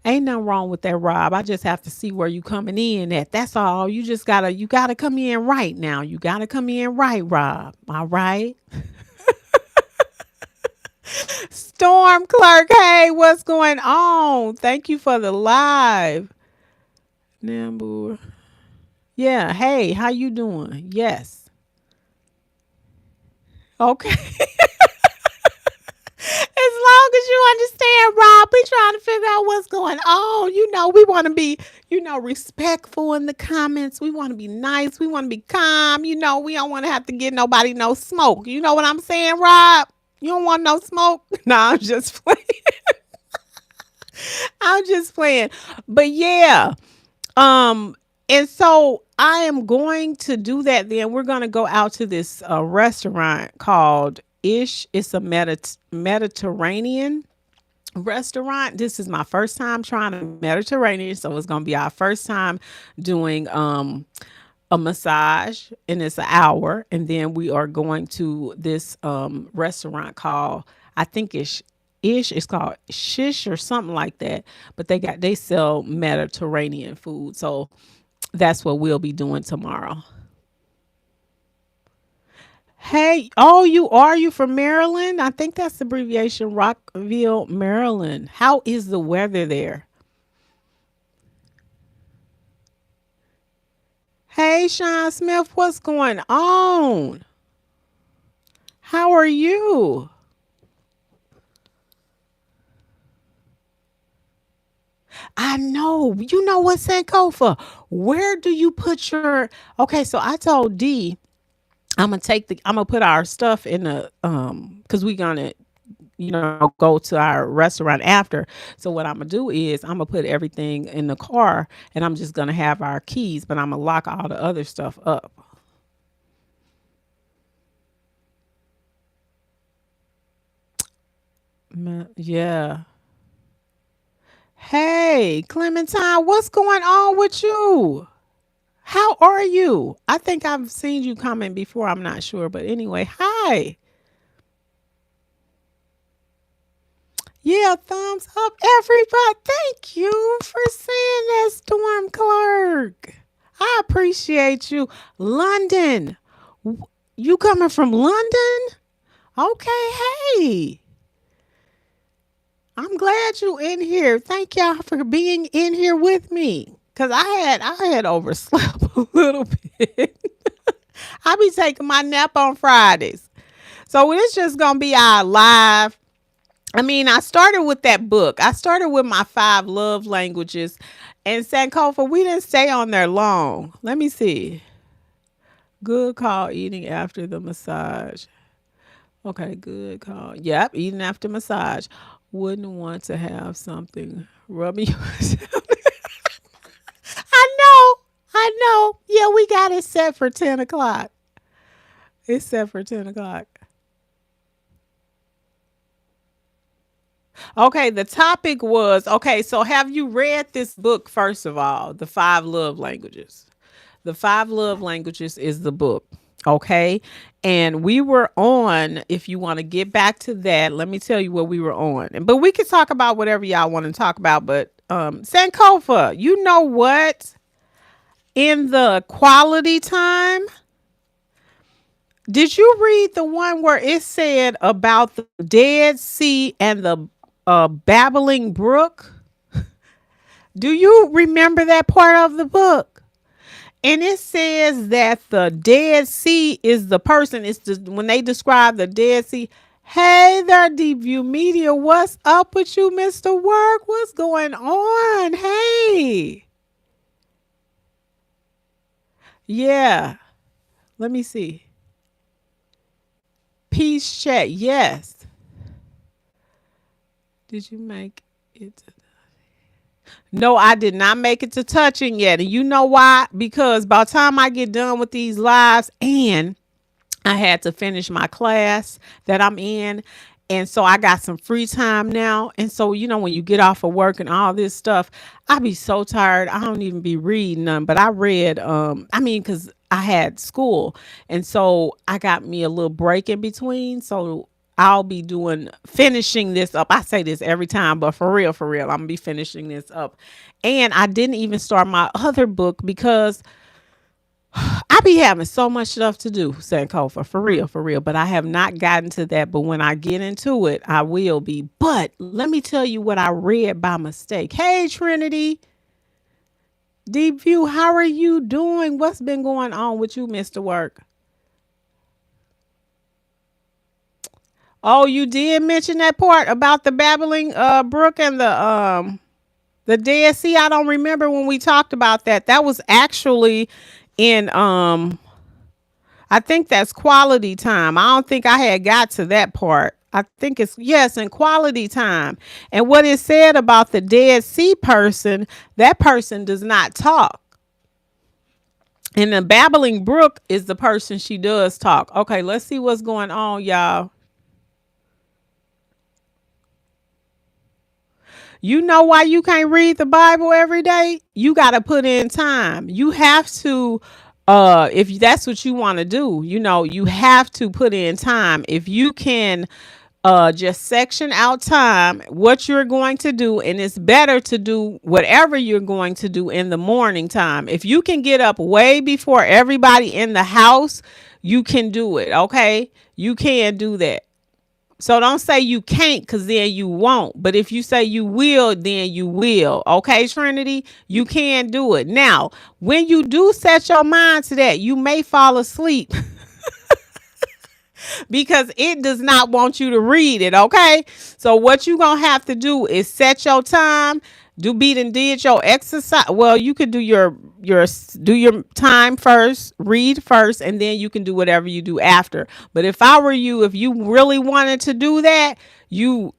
Ain't nothing wrong with that, Rob. I just have to see where you coming in at. That's all. You gotta come in right now. You gotta come in right, Rob. All right. Storm Clerk, hey, what's going on? Thank you for the live. Nambu. Yeah, hey, how you doing? Yes. Okay. As long as you understand, Rob, we trying to figure out what's going on. We want to be, respectful in the comments. We want to be nice. We want to be calm. We don't want to have to get nobody no smoke. You know what I'm saying, Rob? You don't want no smoke? Nah, I'm just playing. I'm just playing. But yeah, um, And so I am going to do that. Then we're going to go out to this restaurant called Ish. It's a Mediterranean restaurant. This is my first time trying a Mediterranean, so it's gonna be our first time doing a massage, and it's an hour, and then we are going to this restaurant called, I think it's Ish. It's called Shish or something like that. But they sell Mediterranean food, so that's what we'll be doing tomorrow. Hey, oh, you from Maryland? I think that's the abbreviation, Rockville, Maryland. How is the weather there? Hey, Sean Smith, what's going on? How are you? I know. You know what, Sankofa? Where do you put your? Okay, so I told D I'm gonna put our stuff in the because we gonna go to our restaurant after. So what I'm gonna do is I'm gonna put everything in the car, and I'm just gonna have our keys, but I'm gonna lock all the other stuff up. Yeah. Hey, Clementine, what's going on with you? How are you? I think I've seen you comment before. I'm not sure, but anyway, hi. Yeah, thumbs up, everybody. Thank you for saying that, Storm Clerk. I appreciate you. London. You coming from London? Okay, hey. I'm glad you in here. Thank y'all for being in here with me. Cause I had overslept a little bit. I be taking my nap on Fridays. So it's just gonna be our live. I mean, I started with that book. I started with my 5 love languages. And Sankofa, we didn't stay on there long. Let me see. Good call eating after the massage. Okay, good call. Yep, eating after massage. Wouldn't want to have something rubbing you. I know. I know. Yeah, we got it set for 10 o'clock. It's set for 10 o'clock. Okay, the topic was okay, so have you read this book, first of all? The 5 love languages. The 5 love languages is the book. Okay. And we were on, if you want to get back to that, let me tell you what we were on. But we can talk about whatever y'all want to talk about. But Sankofa, you know what? In the quality time, did you read the one where it said about the Dead Sea and the babbling brook? Do you remember that part of the book? And it says that the Dead Sea is the person. It's just when they describe the Dead Sea. Hey there, Deep View Media. What's up with you, Mr. Work? What's going on? Hey. Yeah. Let me see. Peace chat. Yes. Did you make it? No, I did not make it to touching yet. And you know why? Because by the time I get done with these lives, and I had to finish my class that I'm in. And so I got some free time now. And so, when you get off of work and all this stuff, I be so tired. I don't even be reading them. But I read, because I had school. And so I got me a little break in between. So I'll be finishing this up. I say this every time, but for real, I'm gonna be finishing this up. And I didn't even start my other book because I be having so much stuff to do, Sankofa, for real, for real. But I have not gotten to that. But when I get into it, I will be. But let me tell you what I read by mistake. Hey, Trinity, Deep View, how are you doing? What's been going on with you, Mr. Work? Oh, you did mention that part about the babbling brook and the Dead Sea. I don't remember when we talked about that. That was actually in I think that's quality time. I don't think I had got to that part. I think it's yes, in quality time. And what it said about the Dead Sea person, that person does not talk. And the babbling brook is the person she does talk. Okay, let's see what's going on, y'all. You know why you can't read the Bible every day? You got to put in time. You have to, if that's what you want to do, you have to put in time. If you can just section out time, what you're going to do, and it's better to do whatever you're going to do in the morning time. If you can get up way before everybody in the house, you can do it. Okay. You can do that. So don't say you can't, because then you won't. But if you say you will, then you will. Okay, Trinity? You can do it. Now, when you do set your mind to that, you may fall asleep because it does not want you to read it. Okay. So what you gonna have to do is set your time. Do beat and did your exercise. Well, you could do your time first, read first, and then you can do whatever you do after. But if I were you, if you really wanted to do that, you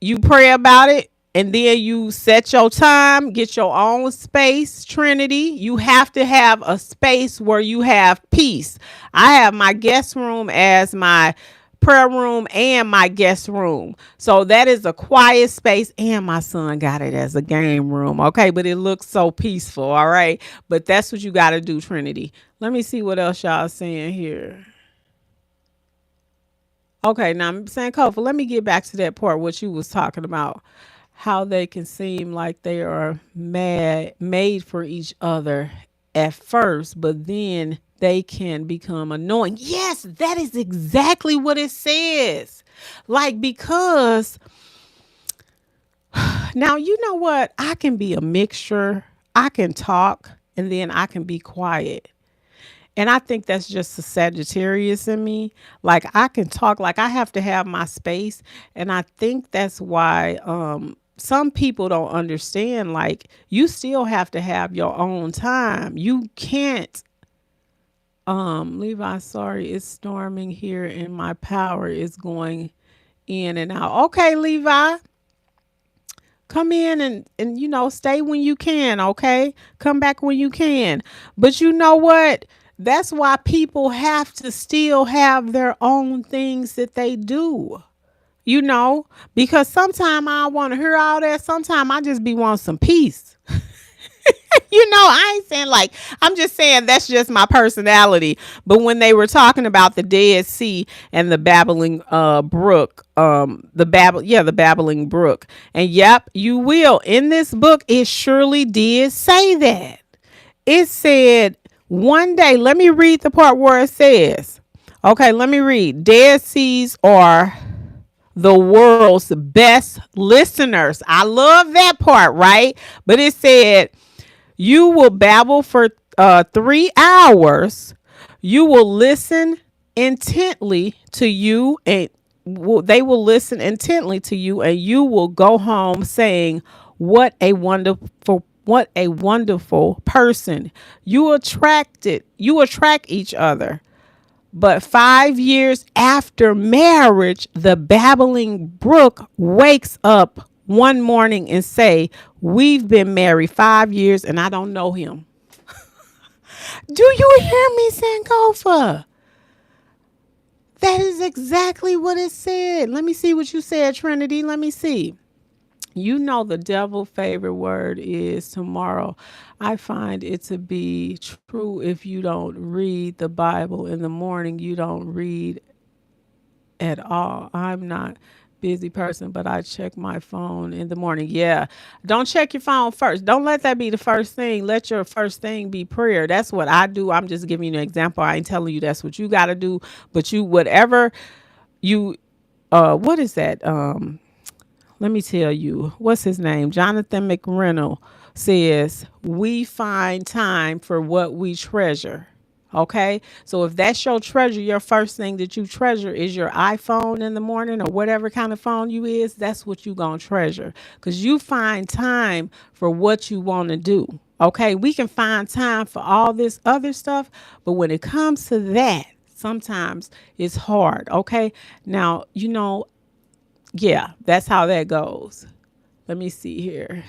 you pray about it, and then you set your time, get your own space. Trinity, you have to have a space where you have peace. I have my guest room as my prayer room and my guest room, so that is a quiet space, and my son got it as a game room. Okay, but it looks so peaceful. All right, but that's what you got to do, Trinity. Let me see what else y'all saying here. Okay, now I'm saying, Kofa, let me get back to that part, what you was talking about, how they can seem like they are made for each other at first, but then they can become annoying. Yes, that is exactly what it says. Like, because now, you know what? I can be a mixture. I can talk, and then I can be quiet. And I think that's just the Sagittarius in me. Like, I can talk, like I have to have my space. And I think that's why some people don't understand, like, you still have to have your own time. You can't Levi, sorry, it's storming here and my power is going in and out. Okay, Levi, come in and stay when you can. Okay, come back when you can. But you know what, that's why people have to still have their own things that they do, because sometimes I want to hear all that, sometimes I just be wanting some peace. I ain't saying, like, I'm just saying that's just my personality. But when they were talking about the Dead Sea and the babbling brook, the babbling brook. And yep, you will. In this book, it surely did say that. It said one day, let me read the part where it says, okay, let me read. Dead seas are the world's best listeners. I love that part, right? But it said, you will babble for 3 hours. You will listen intently to you, and they will listen intently to you, and you will go home saying, what a wonderful person. You attract each other. But 5 years after marriage, the babbling brook wakes up one morning and say, we've been married 5 years and I don't know him. Do you hear me, Sankofa? That is exactly what it said. Let me see what you said, Trinity. Let me see. The devil favorite word is tomorrow. I find it to be true. If you don't read the Bible in the morning, you don't read at all. I'm not busy person, but I check my phone in the morning. Yeah. Don't check your phone first. Don't let that be the first thing. Let your first thing be prayer. That's what I do. I'm just giving you an example. I ain't telling you that's what you got to do, but whatever you, what is that? Let me tell you, what's his name? Jonathan McReynolds says, we find time for what we treasure. Okay. So if that's your treasure, your first thing that you treasure is your iPhone in the morning, or whatever kind of phone you is, that's what you going to treasure, because you find time for what you want to do. Okay. We can find time for all this other stuff, but when it comes to that, sometimes it's hard. Okay. Now, yeah, that's how that goes. Let me see here.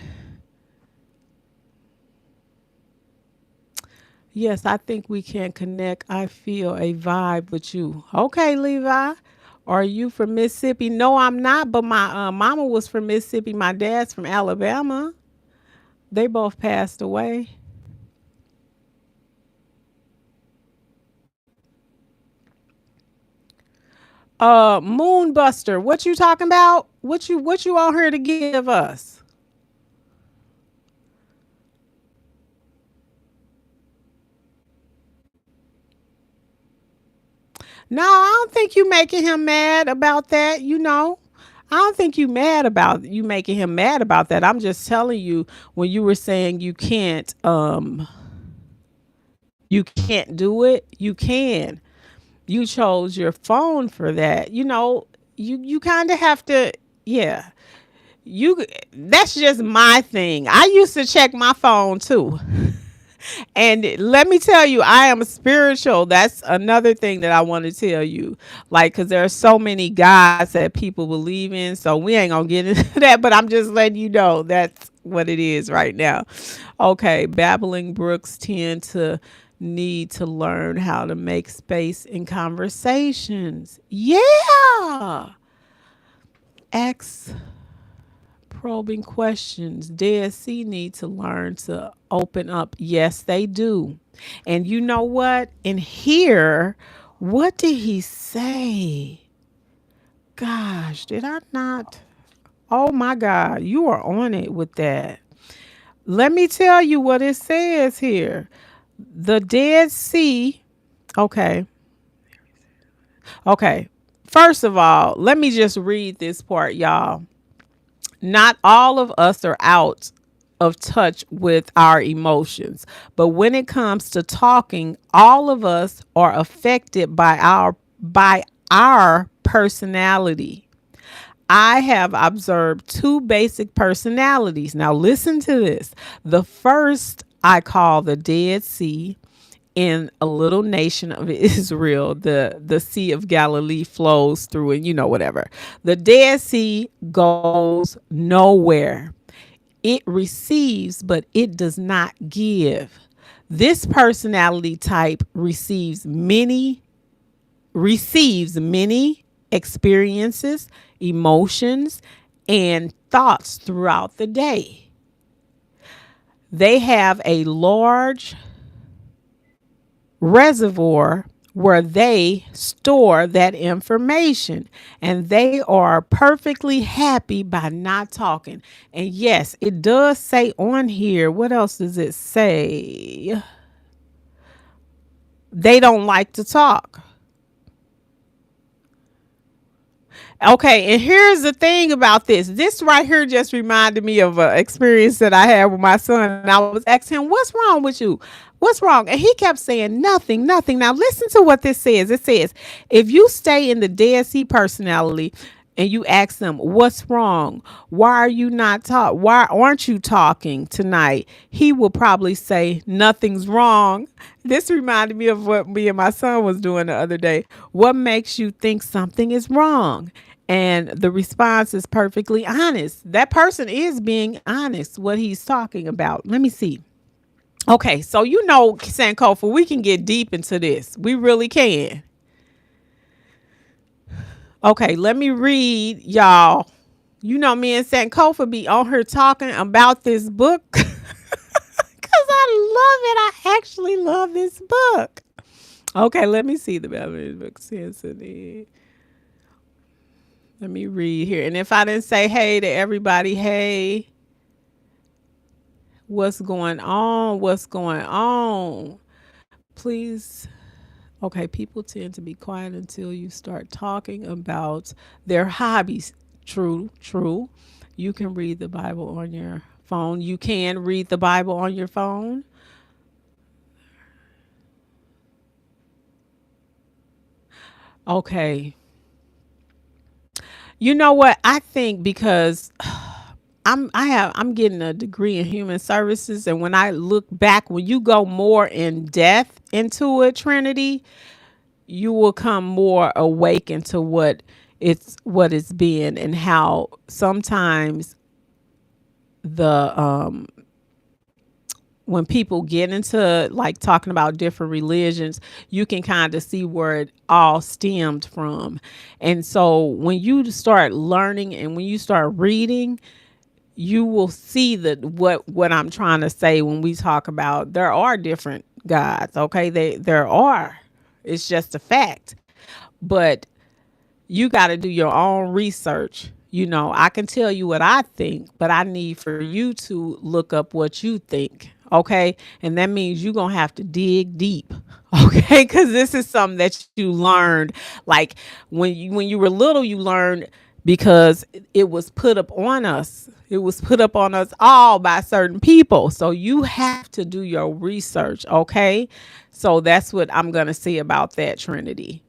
Yes, I think we can connect. I feel a vibe with you. Okay, Levi. Are you from Mississippi? No, I'm not, but my mama was from Mississippi. My dad's from Alabama. They both passed away. Moonbuster, what you talking about? What you on here to give us? No, I don't think you making him mad about that, you know. I don't think you making him mad about that. I'm just telling you when you were saying you can't do it, you can. You chose your phone for that. You know, you kind of have to, yeah. You That's just my thing. I used to check my phone too. And let me tell you, I am spiritual. That's another thing that I want to tell you. Like, because there are so many gods that people believe in. So we ain't going to get into that, but I'm just letting you know that's what it is right now. Okay. Babbling brooks tend to need to learn how to make space in conversations. Yeah. Ask probing questions. Dead Sea need to learn to open up. Yes, they do. And you know what? In here, what did he say? Gosh, did I not? Oh my God, you are on it with that. Let me tell you what it says here. The Dead Sea. Okay. Okay. First of all, let me just read this part, y'all. Not all of us are out of touch with our emotions, but when it comes to talking, all of us are affected by our personality. I have observed two basic personalities. Now listen to this. The first I call the Dead Sea. In a little nation of Israel, the Sea of Galilee flows through, and whatever. The Dead Sea goes nowhere. It receives, but it does not give. This personality type receives many experiences, emotions, and thoughts throughout the day. They have a large reservoir where they store that information, and they are perfectly happy by not talking. And yes, it does say on here, what else does it say? They don't like to talk. Okay, and here's the thing about this. This right here just reminded me of an experience that I had with my son. And I was asking him, "What's wrong with you? What's wrong?" And he kept saying, "Nothing, nothing." Now listen to what this says. It says, if you stay in the Dead Sea personality and you ask them, "What's wrong? Why are you not talk? Why aren't you talking tonight?" He will probably say, "Nothing's wrong." This reminded me of what me and my son was doing the other day. What makes you think something is wrong? And the response is perfectly honest. That person is being honest what he's talking about. Let me see. Okay, so Sankofa, we can get deep into this. We really can. Okay, let me read y'all. Me and Sankofa be on here talking about this book because I love it. I actually love this book. Okay, let me see the Babylon book sensitive. Let me read here. And if I didn't say hey to everybody, hey, what's going on? What's going on? Please. Okay, people tend to be quiet until you start talking about their hobbies. True, true. You can read the Bible on your phone. You can read the Bible on your phone. Okay. You know what? I think because I'm getting a degree in human services, and when I look back, when you go more in depth into it, Trinity, you will come more awakened to what it's been, and how sometimes the when people get into like talking about different religions, you can kind of see where it all stemmed from. And so when you start learning and when you start reading, you will see that what I'm trying to say when we talk about there are different gods, okay? There are. It's just a fact. But you got to do your own research. You know, I can tell you what I think, but I need for you to look up what you think. Okay. And that means you're going to have to dig deep. Okay. Because this is something that you learned. Like when you were little, you learned because it was put up on us. It was put up on us all by certain people. So you have to do your research. Okay. So that's what I'm going to say about that, Trinity.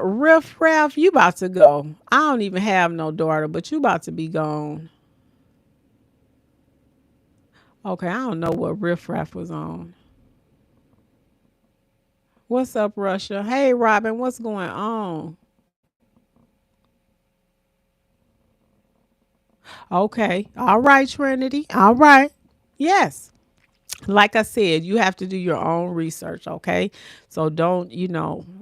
Riff Raff, you about to go. I don't even have no daughter, but you about to be gone. Okay, I don't know what Riff Raff was on. What's up, Russia? Hey, Robin, what's going on? Okay, all right, Trinity. All right. Yes. Like I said, you have to do your own research, okay? So don't,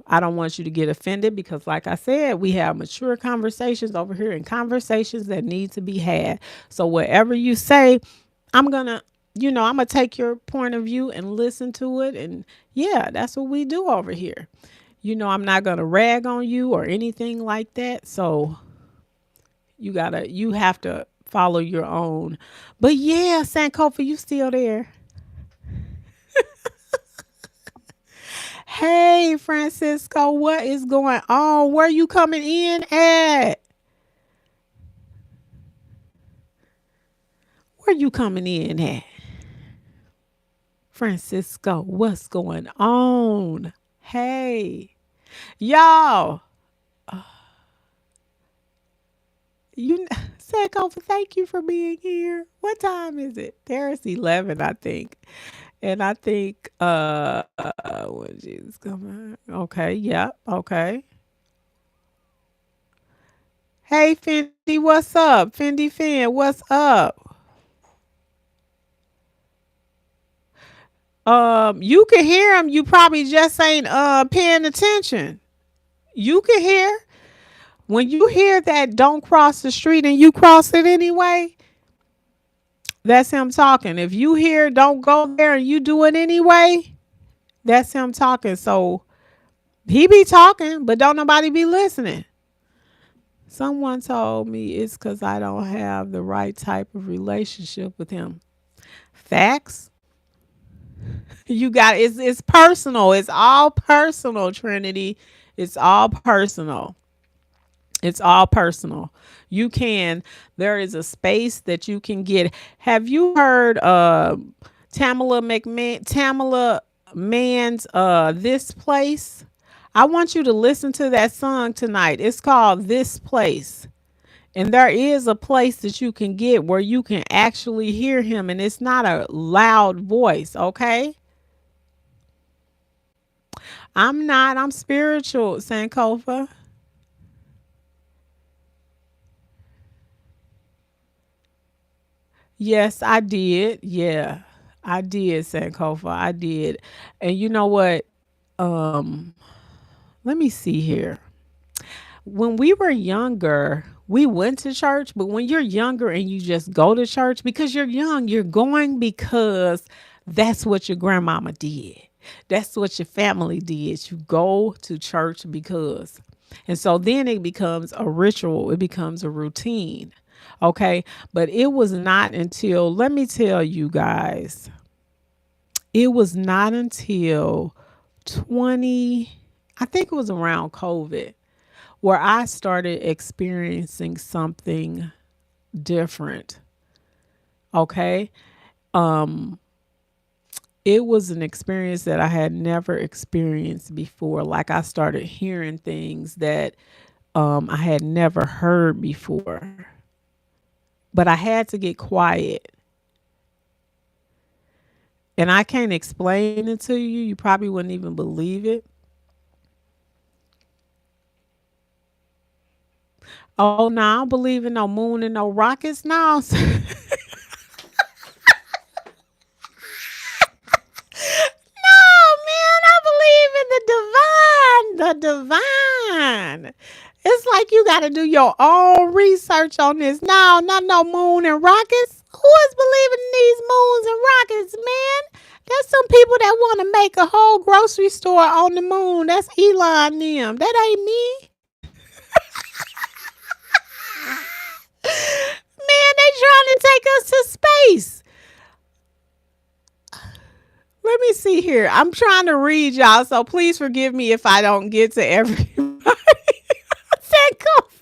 I don't want you to get offended because, like I said, we have mature conversations over here and conversations that need to be had. So, whatever you say, I'm gonna, I'm gonna take your point of view and listen to it. And yeah, that's what we do over here. I'm not gonna rag on you or anything like that. So, you have to follow your own. But yeah, Sankofa, you still there? Hey, Francisco, what is going on? Where you coming in at? Where you coming in at? Francisco, what's going on? Hey, y'all. You Sankofa, thank you for being here. What time is it? There's 11, I think. And I think when Jesus coming. Okay, yeah, okay. Hey Fendi, what's up? Fendi Fin, what's up? You can hear him. You probably just ain't paying attention. You can hear when you hear that don't cross the street and you cross it anyway. That's him talking. If you hear don't go there and you do it anyway, that's him talking. So he be talking, but don't nobody be listening. Someone told me it's because I don't have the right type of relationship with him. Facts. You got it's personal. It's all personal, Trinity. It's all personal. It's all personal. You can there is a space that you can get. Have you heard Tamala Man's This Place? I want you to listen to that song tonight. It's called This Place. And there is a place that you can get where you can actually hear him and it's not a loud voice, okay? I'm not. I'm spiritual, Sankofa. Yes, I did. Yeah, I did, Sankofa. I did. And you know what? Um, Let me see here. When we were younger, we went to church, but when you're younger and you just go to church because you're young, you're going because that's what your grandmama did. That's what your family did. You go to church because. And so then it becomes a ritual, it becomes a routine. Okay. But it was not until, let me tell you guys, it was not until 20, I think it was around COVID where I started experiencing something different. Okay. Um, it was an experience that I had never experienced before. Like I started hearing things that I had never heard before. But I had to get quiet. And I can't explain it to you. You probably wouldn't even believe it. Oh, no, I don't believe in no moon and no rockets now. Oh man, I believe in the divine. The divine. It's like you got to do your own research on this. No, not no moon and rockets. Who is believing in these moons and rockets, man? There's some people that want to make a whole grocery store on the moon. That's Elon them. That ain't me. Man, they trying to take us to space. Let me see here. I'm trying to read y'all, so please forgive me if I don't get to everybody. Sankofa,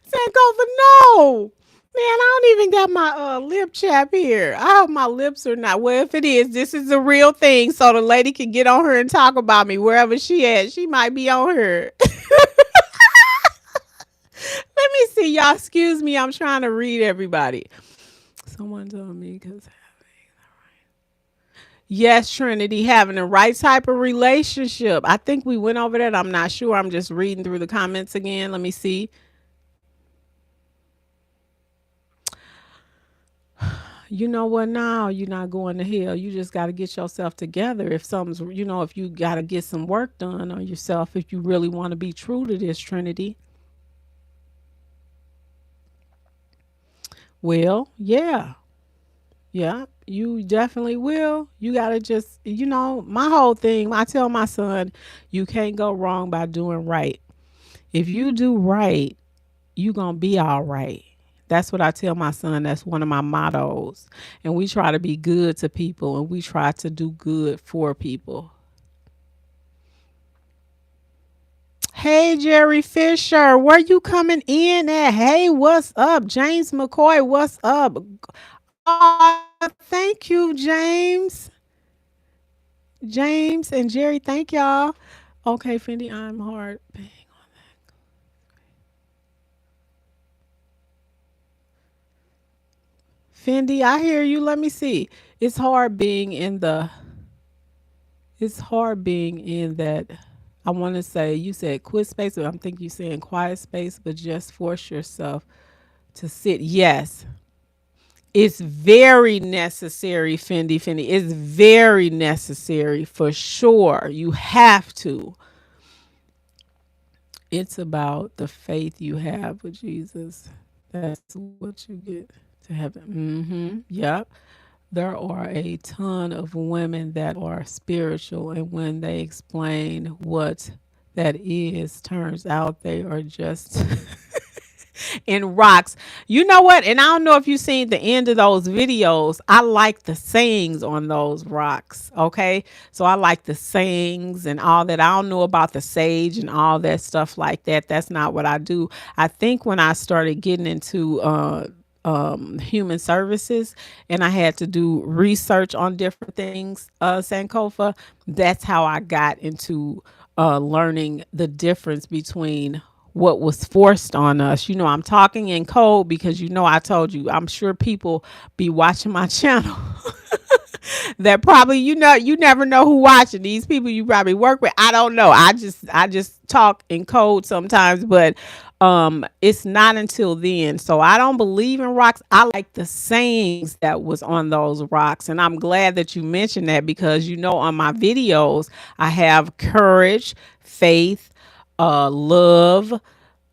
Sankofa, no. Man, I don't even got my lip chap here. I hope my lips are not. Well, if it is, this is a real thing, so the lady can get on her and talk about me wherever she at. She might be on her. Let me see, y'all. Excuse me. I'm trying to read everybody. Someone told me because yes, Trinity, having the right type of relationship. I think we went over that. I'm not sure. I'm just reading through the comments again. Let me see. You know what? Now you're not going to hell. You just got to get yourself together. If something's, if you got to get some work done on yourself, if you really want to be true to this, Trinity. Well, yeah. Yeah, you definitely will. You got to just, my whole thing, I tell my son, you can't go wrong by doing right. If you do right, you going to be all right. That's what I tell my son. That's one of my mottos. And we try to be good to people and we try to do good for people. Hey, Jerry Fisher, where you coming in at? Hey, what's up? James McCoy, what's up? Thank you, James. James and Jerry, thank y'all. Okay, Fendi, I'm hard. Fendi, I hear you. Let me see. It's hard being in the. It's hard being in that. I want to say you said quit space, but I'm thinking you saying quiet space, but just force yourself to sit. Yes, it's very necessary, Fendi. Fendi, it's very necessary for sure. You have to. It's about the faith you have with Jesus. That's what you get to heaven. Yep. There are a ton of women that are spiritual, and when they explain what that is, turns out they are just in rocks. You know what? And I don't know if you've seen the end of those videos. I like the sayings on those rocks. Okay. So I like the sayings and all that. I don't know about the sage and all that stuff like that. That's not what I do. I think when I started getting into human services and I had to do research on different things, Sankofa, that's how I got into learning the difference between what was forced on us. I'm talking in code because I told you, I'm sure people be watching my channel that probably you never know who watching. These people you probably work with, I don't know. I just talk in code sometimes, but it's not until then. So I don't believe in rocks. I like the sayings that was on those rocks, and I'm glad that you mentioned that because on my videos I have courage, faith, love,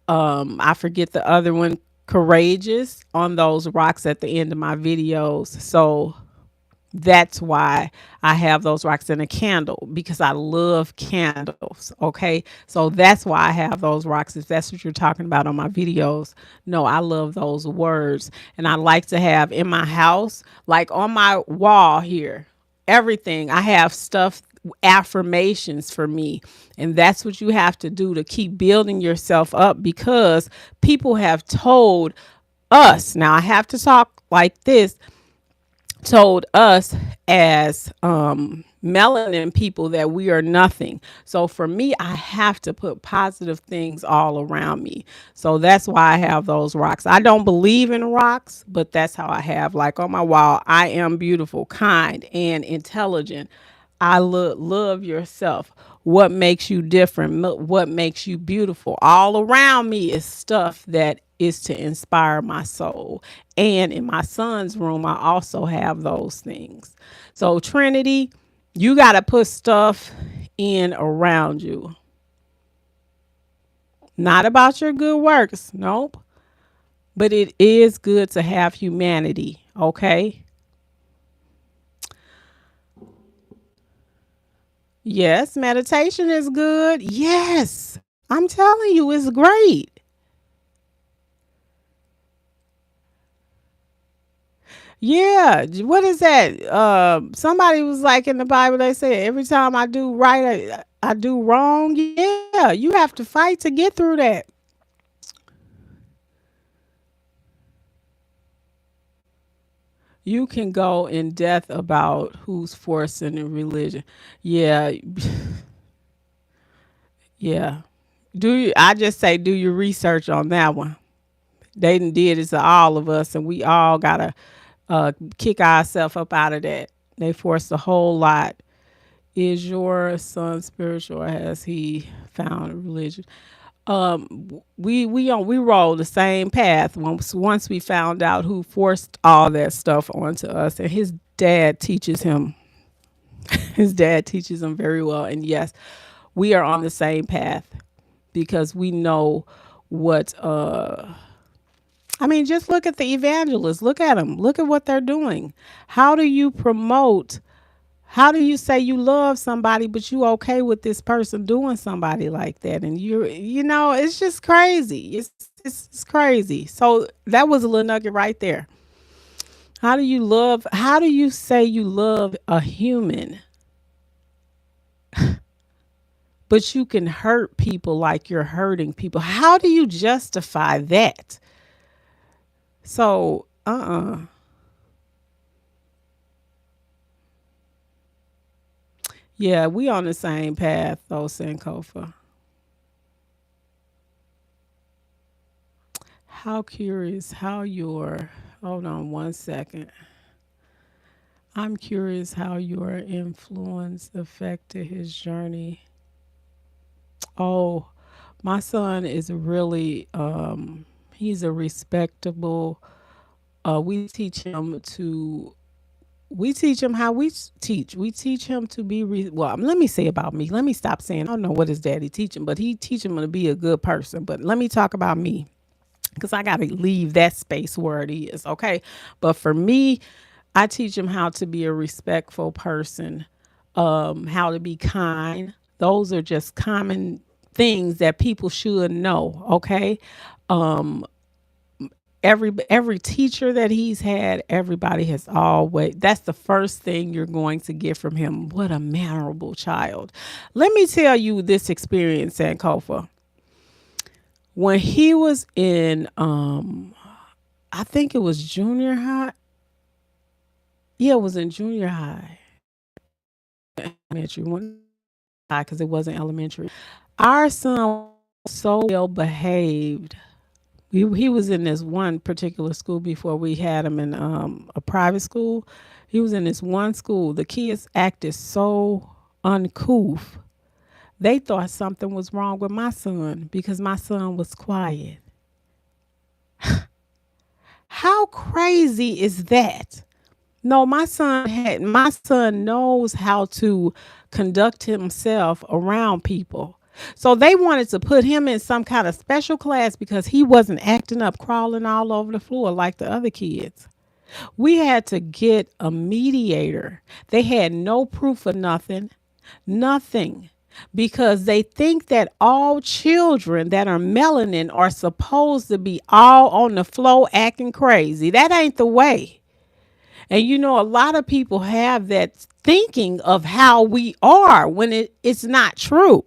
I forget the other one, courageous, on those rocks at the end of my videos. So that's why I have those rocks in a candle because I love candles. Okay. So that's why I have those rocks. If that's what you're talking about on my videos. No, I love those words. And I like to have in my house, like on my wall here, everything. I have stuff, affirmations for me. And that's what you have to do to keep building yourself up because people have told us. Now I have to talk like this, told us as melanin people that we are nothing. So for me, I have to put positive things all around me. So that's why I have those rocks. I don't believe in rocks, but that's how I have, like on my wall, I am beautiful, kind, and intelligent. I love yourself. what makes you different, what makes you beautiful. All around me is stuff that is to inspire my soul. And in my son's room, I also have those things. So, Trinity, you got to put stuff in around you. Not about your good works. Nope. But it is good to have humanity. Okay. Yes, meditation is good. Yes. I'm telling you, it's great. Yeah, what is that? Somebody was like in the Bible. They said every time I do right, I do wrong. Yeah, you have to fight to get through that. You can go in depth about who's forcing the religion. Yeah, yeah. Do you? I just say do your research on that one. They done did it to all of us, and we all gotta kick ourselves up out of that. They forced a whole lot. Is your son spiritual, or has he found a religion? We roll the same path once we found out who forced all that stuff onto us, and his dad teaches him. His dad teaches him very well, and yes, we are on the same path because we know what. I mean, just look at the evangelists. Look at them. Look at what they're doing. How do you promote? How do you say you love somebody, but you okay with this person doing somebody like that? And it's just crazy. It's crazy. So that was a little nugget right there. How do you love? How do you say you love a human, but you can hurt people like you're hurting people? How do you justify that? So, yeah, we on the same path, though, Sankofa. How curious how your hold on one second. I'm curious how your influence affected his journey. Oh, my son is really he's a respectable we teach him to we teach him how teach. We teach him to be let me say about me. Let me stop saying I don't know what his daddy teach him, but he teach him to be a good person. But let me talk about me because I got to leave that space where it is. Okay. But for me, I teach him how to be a respectful person, how to be kind. Those are just common things that people should know. Okay. Every teacher that he's had, everybody has always that's the first thing you're going to get from him. What a mannerable child. Let me tell you this experience, Sankofa. When he was in I think it was junior high. Yeah, it was in junior high. Elementary one high because it wasn't elementary. Our son was so well behaved. He was in this one particular school before we had him in a private school. He was in this one school. The kids acted so uncouth. They thought something was wrong with my son because my son was quiet. How crazy is that? No, my son knows how to conduct himself around people. So they wanted to put him in some kind of special class because he wasn't acting up, crawling all over the floor like the other kids. We had to get a mediator. They had no proof of nothing, nothing, because they think that all children that are melanin are supposed to be all on the floor acting crazy. That ain't the way. And a lot of people have that thinking of how we are when it's not true.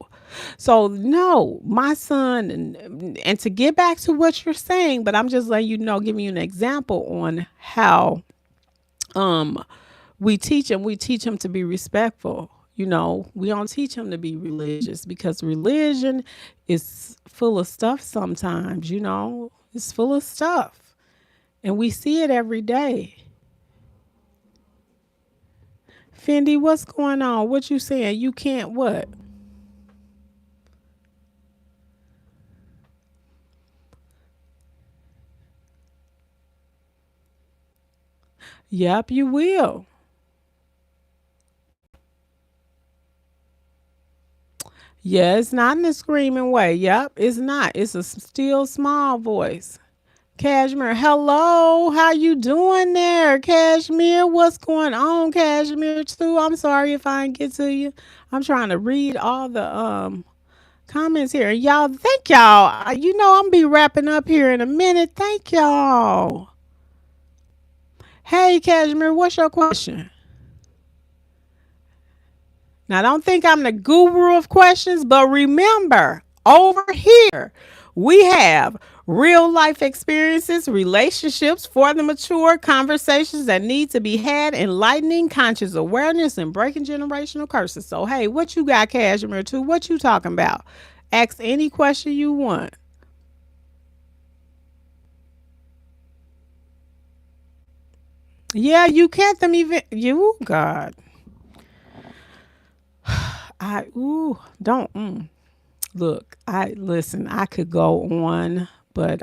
So no, my son, and to get back to what you're saying, but I'm just letting you know, giving you an example on how um we teach him to be respectful. We don't teach him to be religious because religion is full of stuff sometimes, it's full of stuff. And we see it every day. Fendi, what's going on? What you saying? You can't what? Yep, you will. Yeah, it's not in a screaming way. Yep, it's not. It's a still small voice. Cashmere, hello. How you doing there, Cashmere? What's going on, Cashmere? Too. I'm sorry if I didn't get to you. I'm trying to read all the comments here. Y'all, thank y'all. You know I'm be wrapping up here in a minute. Thank y'all. Hey, Cashmere, what's your question? Now, don't think I'm the guru of questions, but remember, over here, we have real life experiences, relationships for the mature, conversations that need to be had, enlightening conscious awareness, and breaking generational curses. So, hey, what you got, Cashmere, too? What you talking about? Ask any question you want. Yeah, you can't them even you God. I ooh don't look. I listen. I could go on, but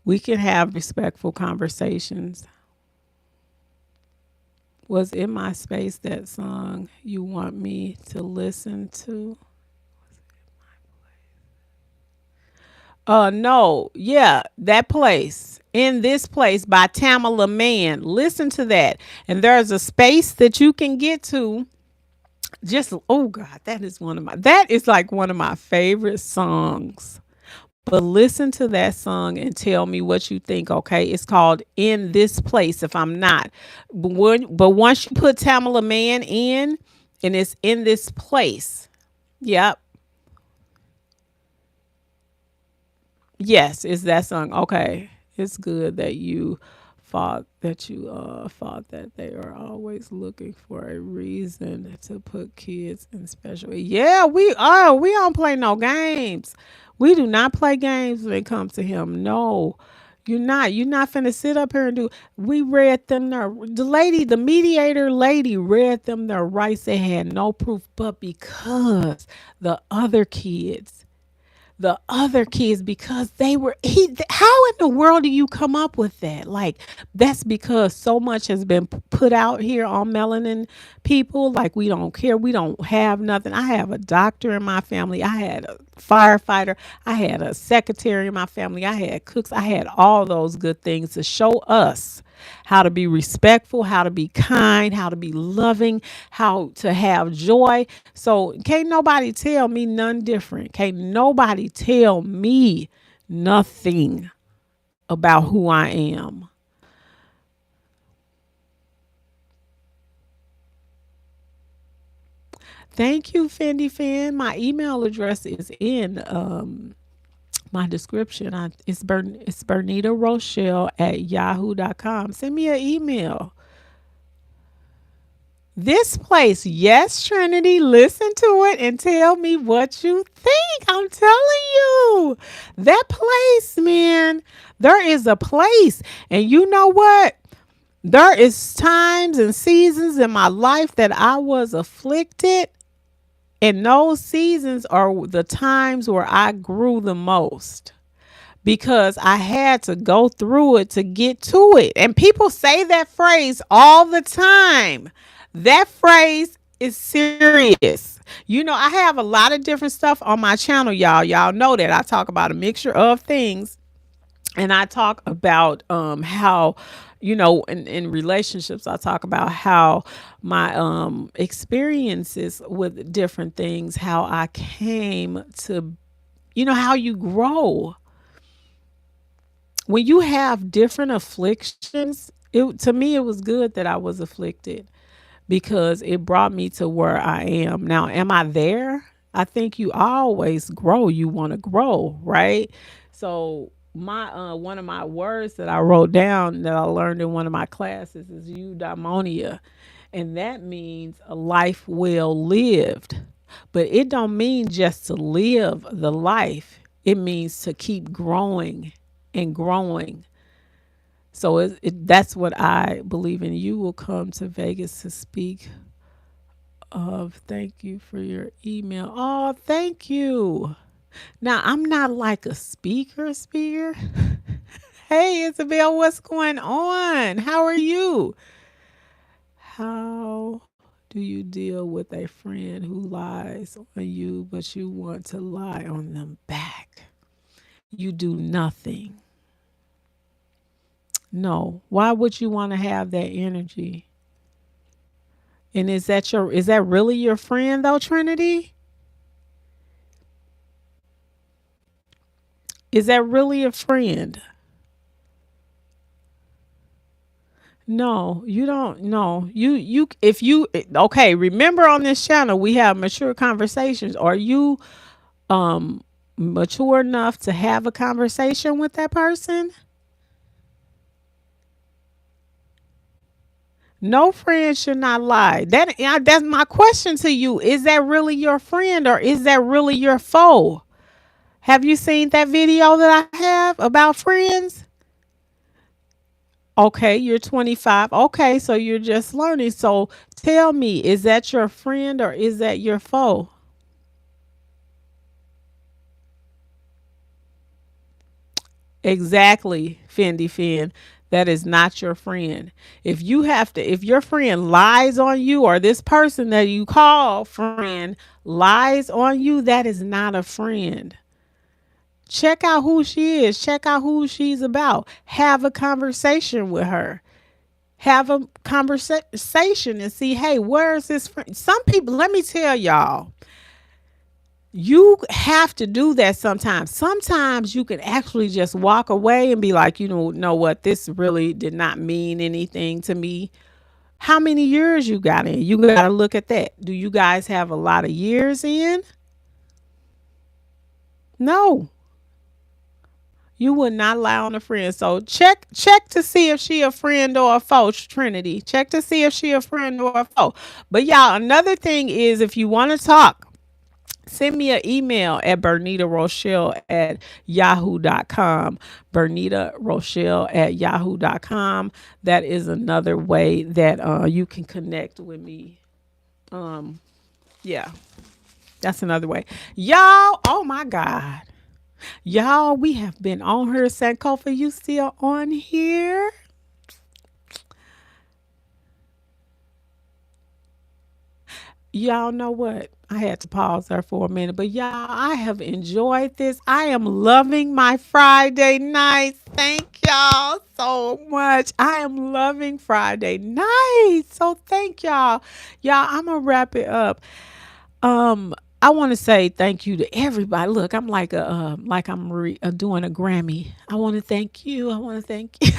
we can have respectful conversations. Was in my space that song you want me to listen to? No, yeah, that place. In this place by Tamala Mann. Listen to that. And there's a space that you can get to. Just oh God, that is like one of my favorite songs. But listen to that song and tell me what you think, okay? It's called In This Place, if I'm not. But once you put Tamala Mann in, and it's in this place. Yep. Yes, it's that song. Okay. It's good that you thought that they are always looking for a reason to put kids in special. Yeah, we are. We don't play no games. We do not play games when it comes to him. No. You're not. You're not finna sit up here and do. We read them the mediator lady read them their rights. They had no proof, but because the other kids because they were how in the world do you come up with that? Like, that's because so much has been put out here on melanin people. Like, we don't care, we don't have nothing. I have a doctor in my family, I had a firefighter, I had a secretary in my family, I had cooks, I had all those good things to show us how to be respectful, how to be kind, how to be loving, how to have joy. So can't nobody tell me none different. Can't nobody tell me nothing about who I am. Thank you, Fendi Fan. My email address is in my description. It's Bernita Rochele at yahoo.com. Send me an email. This place, yes, Trinity, listen to it and tell me what you think. I'm telling you, that place, man, there is a place. And you know what? There is times and seasons in my life that I was afflicted. And those seasons are the times where I grew the most because I had to go through it to get to it. And people say that phrase all the time. That phrase is serious. You know, I have a lot of different stuff on my channel, y'all. Y'all know that I talk about a mixture of things, and I talk about how, in relationships, I talk about how my experiences with different things, how I came to, how you grow when you have different afflictions. To me, it was good that I was afflicted because it brought me to where I am now. Am I there? I think you always grow. You want to grow, right? So my one of my words that I wrote down that I learned in one of my classes is eudaimonia, and that means a life well lived. But it don't mean just to live the life. It means to keep growing and growing. So that's what I believe in. You will come to Vegas to speak of. Thank you for your email. Oh, thank you. Now, I'm not like a speaker. Hey, Isabel, what's going on? How are you? How do you deal with a friend who lies on you, but you want to lie on them back? You do nothing. No. Why would you want to have that energy? And is that really your friend though, Trinity? Is that really a friend? No, you don't. No, if you, okay, remember on this channel, we have mature conversations. Are you, um, mature enough to have a conversation with that person? No friend should not lie. That's my question to you. Is that really your friend or is that really your foe? Have you seen that video that I have about friends? Okay, you're 25. Okay, so you're just learning. So tell me, is that your friend or is that your foe? Exactly, Fendi Fin. That is not your friend. If your friend lies on you or this person that you call friend lies on you, that is not a friend. Check out who she is. Check out who she's about. Have a conversation with her. Have a conversation and see, hey, where is this friend? Some people, let me tell y'all, you have to do that sometimes. Sometimes you can actually just walk away and be like, know what, this really did not mean anything to me. How many years you got in? You got to look at that. Do you guys have a lot of years in? No. You would not lie on a friend. So check to see if she a friend or a foe, Trinity. Check to see if she a friend or a foe. But y'all, another thing is if you want to talk, send me an email at Bernita Rochele at yahoo.com. Bernita Rochele at yahoo.com. That is another way that you can connect with me. Um, yeah, that's another way. Y'all, oh my God. Y'all, we have been on here. Sankofa, you still on here? Y'all know what? I had to pause there for a minute, but y'all, I have enjoyed this. I am loving my Friday nights. Thank y'all so much. I am loving Friday nights. So thank y'all. Y'all, I'm gonna wrap it up. I want to say thank you to everybody. Look, I'm like doing a Grammy. I want to thank you. I want to thank you.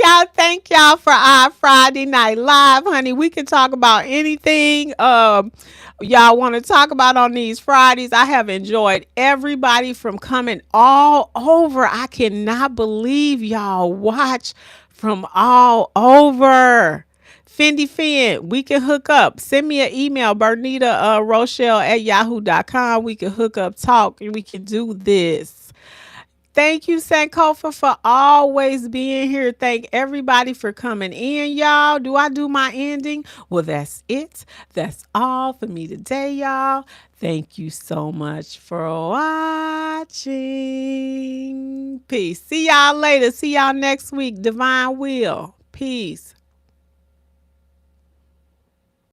Y'all, thank y'all for our Friday night live, honey. We can talk about anything y'all want to talk about on these Fridays. I have enjoyed everybody from coming all over. I cannot believe y'all watch from all over. Fendi Fin, we can hook up. Send me an email, Bernita Rochele at yahoo.com. We can hook up, talk, and we can do this. Thank you, Sankofa, for always being here. Thank everybody for coming in, y'all. Do I do my ending? Well, that's it. That's all for me today, y'all. Thank you so much for watching. Peace. See y'all later. See y'all next week. Divine Will. Peace.